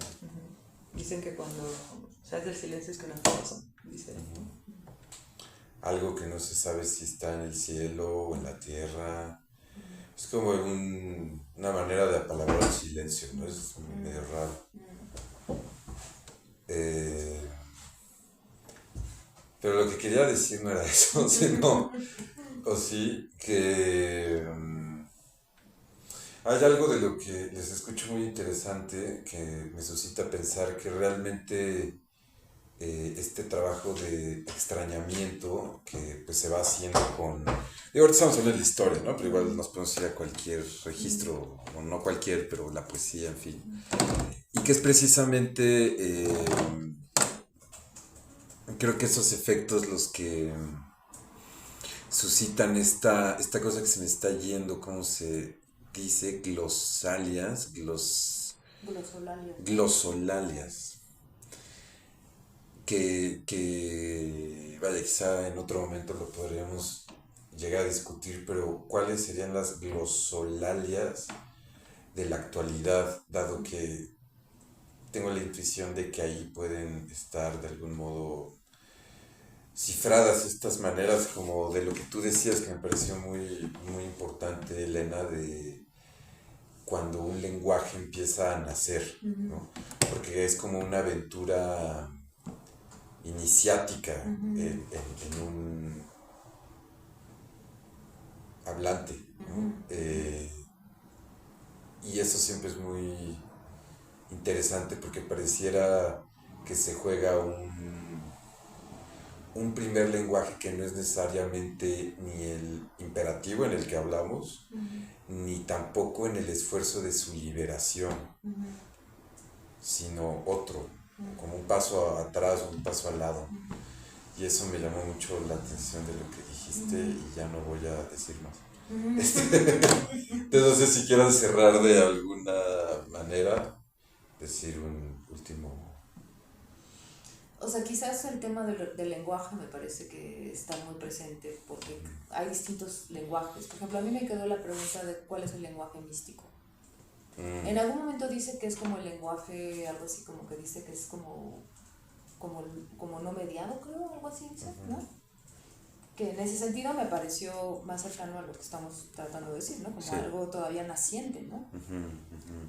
Dicen que cuando se hace el silencio es que no pasa. Dice. Algo que no se sabe si está en el cielo o en la tierra. Es como una manera de apalabrar el silencio, ¿no? Es medio raro. Pero lo que quería decir no era eso, sino, o sí, que hay algo de lo que les escucho muy interesante que me suscita pensar que realmente este trabajo de extrañamiento que pues se va haciendo con... Digo, ahorita estamos hablando de la historia, ¿no? Pero igual nos podemos ir a cualquier registro, o no cualquier, pero la poesía, en fin. Y que es precisamente... creo que esos efectos los que suscitan esta cosa que se me está yendo, ¿cómo se dice? Glosolalias. Que vaya, quizá en otro momento lo podríamos llegar a discutir, pero ¿cuáles serían las glosolalias de la actualidad, dado que tengo la intuición de que ahí pueden estar de algún modo cifradas estas maneras, como de lo que tú decías, que me pareció muy, muy importante, Elena, de cuando un lenguaje empieza a nacer, ¿no? Porque es como una aventura iniciática en un hablante, ¿no? Y eso siempre es muy interesante porque pareciera que se juega un primer lenguaje que no es necesariamente ni el imperativo en el que hablamos, ni tampoco en el esfuerzo de su liberación, sino otro, como un paso atrás o un paso al lado. Y eso me llamó mucho la atención de lo que dijiste y ya no voy a decir más. Entonces no sé si quieran cerrar de alguna manera, decir un último... O sea, quizás el tema del lenguaje me parece que está muy presente porque hay distintos lenguajes. Por ejemplo, a mí me quedó la pregunta de cuál es el lenguaje místico. En algún momento dice que es como el lenguaje, algo así como que dice que es como como no mediado, creo, algo así, ¿no? Que en ese sentido me pareció más cercano a lo que estamos tratando de decir, ¿no? Como algo todavía naciente, ¿no?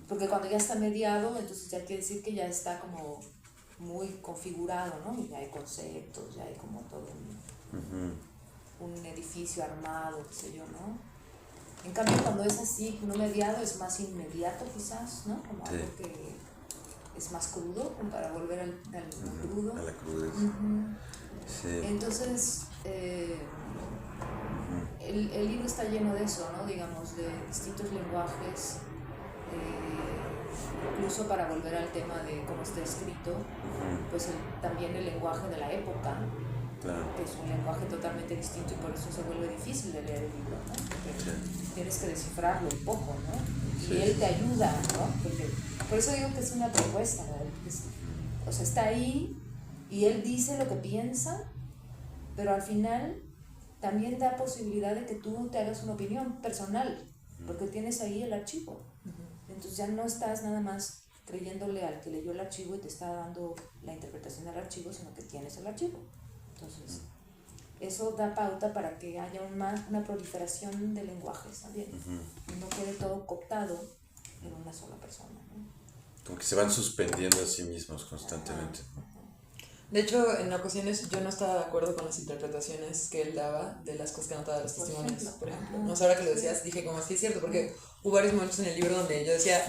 Porque cuando ya está mediado, entonces ya quiere decir que ya está como muy configurado, ¿no? Y ya hay conceptos, ya hay como todo un edificio armado, qué sé yo, ¿no? En cambio, cuando es así, no mediado, es más inmediato quizás, ¿no? Como algo que es más crudo, como para volver al crudo. A la crudez. Sí. Entonces, el libro está lleno de eso, ¿no? Digamos, de distintos lenguajes, incluso para volver al tema de cómo está escrito, pues también el lenguaje de la época, que es un lenguaje totalmente distinto y por eso se vuelve difícil de leer el libro, ¿no? Porque tienes que descifrarlo un poco, ¿no? Y él te ayuda, ¿no? Porque, por eso digo que es una propuesta, ¿no? O sea, está ahí y él dice lo que piensa, pero al final también da posibilidad de que tú te hagas una opinión personal, porque tienes ahí el archivo. Entonces ya no estás nada más creyéndole al que leyó el archivo y te está dando la interpretación del archivo, sino que tienes el archivo. Entonces, eso da pauta para que haya una proliferación de lenguajes también. Y no quede todo cooptado en una sola persona, ¿no? Como que se van suspendiendo a sí mismos constantemente. De hecho, en ocasiones yo no estaba de acuerdo con las interpretaciones que él daba de las cosas que anotaba de los testimonios, por ejemplo. No sé, ahora que lo decías, dije como sí es cierto, porque hubo varios momentos en el libro donde yo decía,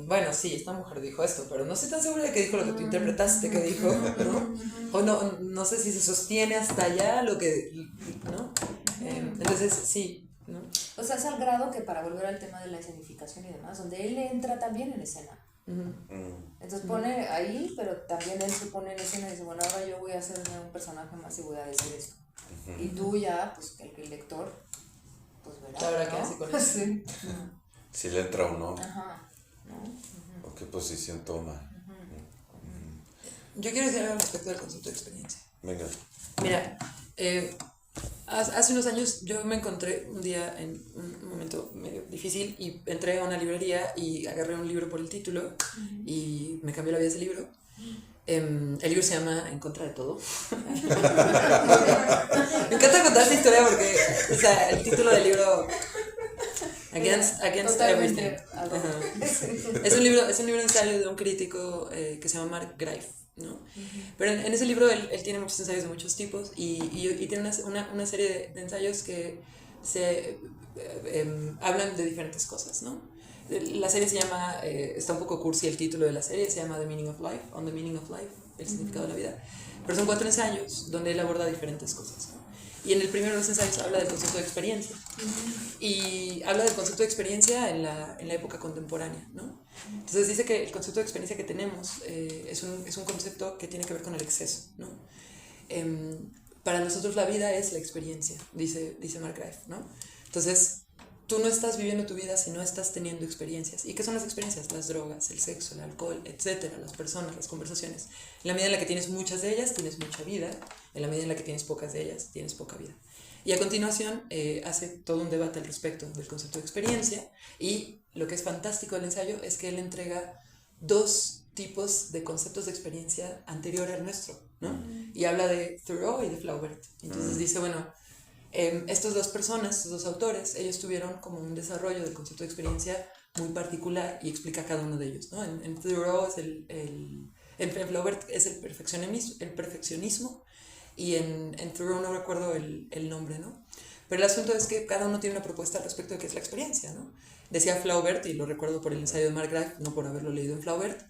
bueno, sí, esta mujer dijo esto, pero no estoy tan segura de que dijo lo que tú interpretaste que dijo, ¿no? O no sé si se sostiene hasta allá lo que, ¿no? Entonces, sí, ¿no? O sea, es al grado que, para volver al tema de la escenificación y demás, donde él entra también en escena. Entonces pone ahí, pero también él se pone en escena y dice, bueno, ahora yo voy a hacerme un personaje más y voy a decir esto. Y tú ya, pues el lector, pues verá, sabrá ¿no? qué hace con eso. Sí. Si le entra o no. ¿No? O qué posición toma. Yo quiero decir algo respecto del concepto de experiencia. Venga. Mira, hace unos años yo me encontré un día en un momento medio difícil y entré a una librería y agarré un libro por el título y me cambió la vida ese libro. El libro se llama En contra de todo. Me encanta contar esta historia porque, o sea, el título del libro Against Everything. Es un libro de ensayo de un crítico que se llama Mark Greif, ¿no? Pero en ese libro él tiene muchos ensayos de muchos tipos y tiene una serie de ensayos que hablan de diferentes cosas, ¿no? La serie se llama, está un poco cursi el título de la serie, se llama The Meaning of Life, On the Meaning of Life, el significado de la vida. Pero son 4 ensayos donde él aborda diferentes cosas, ¿no? Y en el primero de los ensayos habla del concepto de experiencia. Y habla del concepto de experiencia en la época contemporánea, ¿no? Entonces dice que el concepto de experiencia que tenemos es un concepto que tiene que ver con el exceso, ¿no? Para nosotros la vida es la experiencia, dice Mark Greif, ¿no? Entonces, tú no estás viviendo tu vida si no estás teniendo experiencias. ¿Y qué son las experiencias? Las drogas, el sexo, el alcohol, etcétera, las personas, las conversaciones. En la medida en la que tienes muchas de ellas, tienes mucha vida. En la medida en la que tienes pocas de ellas, tienes poca vida. Y a continuación hace todo un debate al respecto del concepto de experiencia. Y lo que es fantástico del ensayo es que él entrega 2 tipos de conceptos de experiencia anterior al nuestro, ¿no? Y habla de Thoreau y de Flaubert. Entonces dice, bueno, estas 2 personas, estos 2 autores, ellos tuvieron como un desarrollo del concepto de experiencia muy particular y explica cada uno de ellos, ¿no? En Thoreau es en Flaubert es el perfeccionismo y en Thoreau no recuerdo el nombre, ¿no? Pero el asunto es que cada uno tiene una propuesta al respecto de qué es la experiencia, ¿no? Decía Flaubert, y lo recuerdo por el ensayo de Mark Greif, no por haberlo leído en Flaubert,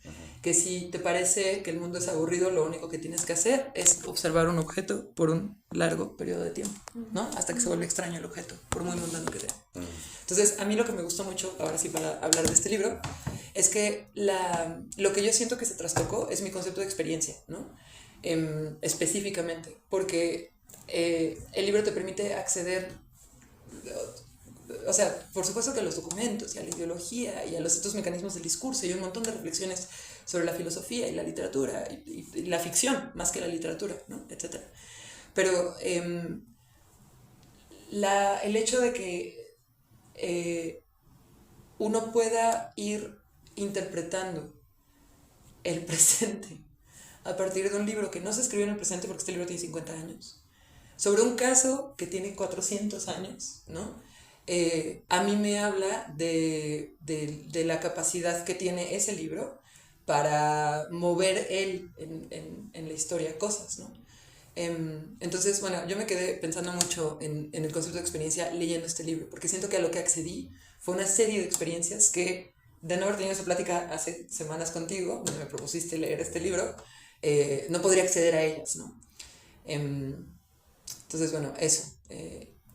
que si te parece que el mundo es aburrido, lo único que tienes que hacer es observar un objeto por un largo periodo de tiempo, ¿no? Hasta que se vuelve extraño el objeto, por muy mundano que sea. Entonces, a mí lo que me gustó mucho, ahora sí para hablar de este libro, es que lo que yo siento que se trastocó es mi concepto de experiencia, ¿no? Específicamente, porque el libro te permite acceder, o sea, por supuesto que a los documentos y a la ideología y a los otros mecanismos del discurso y un montón de reflexiones sobre la filosofía y la literatura y la ficción más que la literatura, ¿no? Etcétera. Pero el hecho de que uno pueda ir interpretando el presente a partir de un libro que no se escribió en el presente porque este libro tiene 50 años, sobre un caso que tiene 400 años, ¿no? A mí me habla de la capacidad que tiene ese libro para mover él en la historia cosas, ¿no? Entonces, bueno, yo me quedé pensando mucho en el concepto de experiencia leyendo este libro, porque siento que a lo que accedí fue una serie de experiencias que, de no haber tenido esa plática hace semanas contigo, donde me propusiste leer este libro, no podría acceder a ellas, ¿no? Entonces, bueno, eso.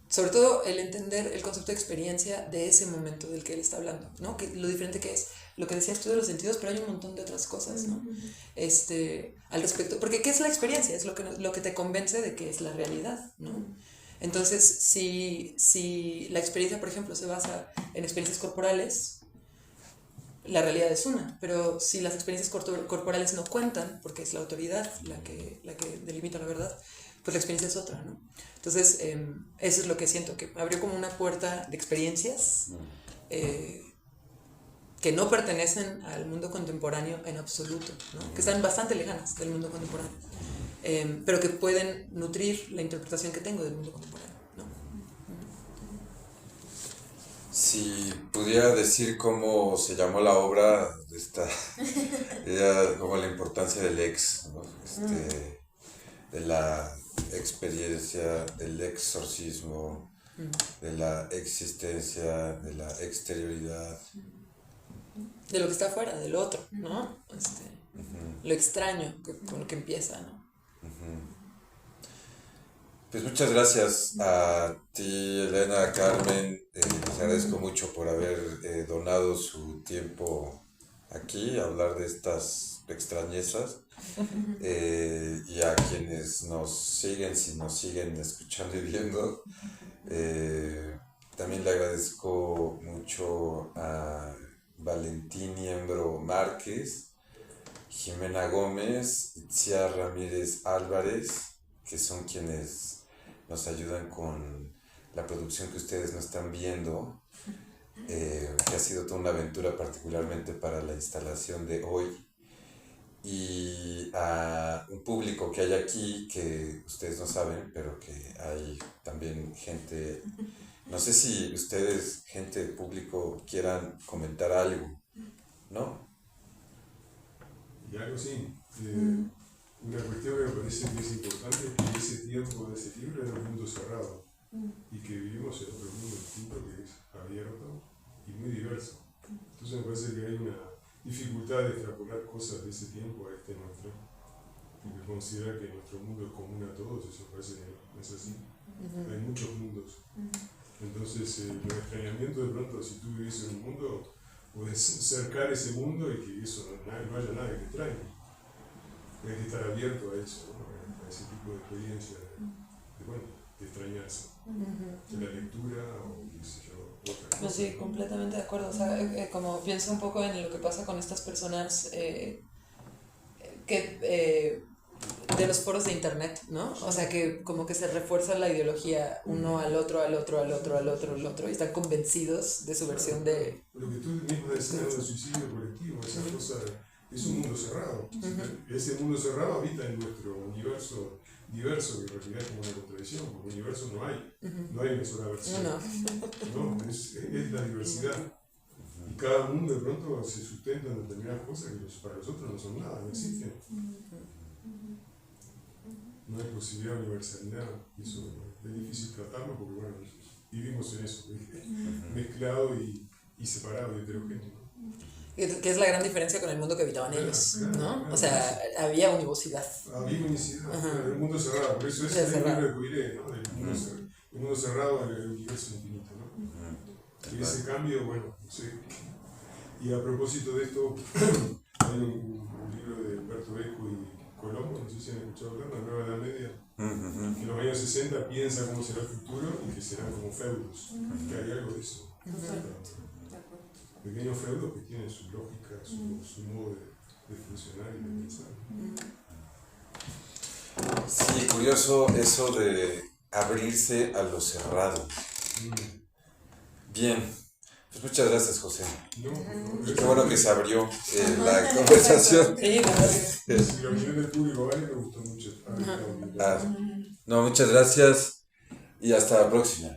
Sobre todo el entender el concepto de experiencia de ese momento del que él está hablando, ¿no? Que lo diferente que es, lo que decías tú de los sentidos, pero hay un montón de otras cosas, ¿no? Al respecto, porque ¿qué es la experiencia? Es lo que te convence de que es la realidad, ¿no? Entonces, si la experiencia, por ejemplo, se basa en experiencias corporales, la realidad es una, pero si las experiencias corporales no cuentan, porque es la autoridad la que delimita la verdad, pues la experiencia es otra, ¿no? Entonces, eso es lo que siento, que abrió como una puerta de experiencias que no pertenecen al mundo contemporáneo en absoluto, ¿no? Que están bastante lejanas del mundo contemporáneo, pero que pueden nutrir la interpretación que tengo del mundo contemporáneo, ¿no? Si pudiera decir cómo se llamó la obra, era como la importancia del ex, ¿no? De la experiencia, del exorcismo, de la existencia, de la exterioridad. De lo que está afuera, del otro, ¿no? Lo extraño con lo que empieza, ¿no? Pues muchas gracias a ti, Elena, a Carmen. Les agradezco mucho por haber donado su tiempo aquí a hablar de estas extrañezas. Y a quienes nos siguen, si nos siguen escuchando y viendo, también le agradezco mucho a Valentín Niembro Márquez, Jimena Gómez, Itzia Ramírez Álvarez, que son quienes nos ayudan con la producción que ustedes no están viendo, que ha sido toda una aventura particularmente para la instalación de hoy. Y a un público que hay aquí que ustedes no saben, pero que hay también gente, no sé si ustedes, gente del público, quieran comentar algo, ¿no? Y algo sí, una cuestión que me parece que es importante es que ese tiempo de ese libro era un mundo cerrado y que vivimos en otro mundo distinto que es abierto y muy diverso. Entonces me parece que hay una dificultad de extrapolar cosas de ese tiempo a este nuestro, porque considerar que nuestro mundo es común a todos, eso parece que no es así. Hay muchos mundos. Entonces el extrañamiento de pronto, si tú vivís en un mundo, puedes cercar ese mundo y que eso no haya nada que te extrañe. Hay que estar abierto a eso, ¿no? A ese tipo de experiencia de extrañarse, de la lectura o qué sé yo, otra cosa. No, sí, completamente de acuerdo. O sea, como pienso un poco en lo que pasa con estas personas de los foros de internet, ¿no? O sea, que como que se refuerza la ideología uno al otro, y están convencidos de su versión de... Lo que tú mismo decías del suicidio colectivo, esa cosa, es un mundo cerrado. Ese mundo cerrado habita en nuestro universo diverso, que en realidad es como una contradicción, porque universo no hay una sola versión. No, es la diversidad. Y cada mundo de pronto se sustenta en determinadas cosas que para los otros no son nada, no existen. No hay posibilidad de universalidad, y eso es difícil tratarlo porque bueno, vivimos en eso, mezclado y separado y heterogéneo. Que es la gran diferencia con el mundo que habitaban ellos, ¿no? O sea, había univocidad. Había unicidad, el mundo cerrado, por eso es el libro de Coiré, ¿no? El mundo cerrado en el universo infinito, ¿no? Y ese cambio, bueno, no sé. Y a propósito de esto, hay un libro de Humberto Eco y Colombo, no sé si han escuchado hablar, La Nueva Edad Media, que en los años 60 piensa cómo será el futuro y que serán como feudos, que hay algo de eso. Pequeños feudos que tienen su lógica, su modo de funcionar y de pensar. Sí, curioso eso de abrirse a lo cerrado. Bien, Pues muchas gracias, José. No, Qué bueno que se abrió la conversación. Sí, la verdad. Si la opinión del público vale, me gustó mucho. No, muchas gracias y hasta la próxima.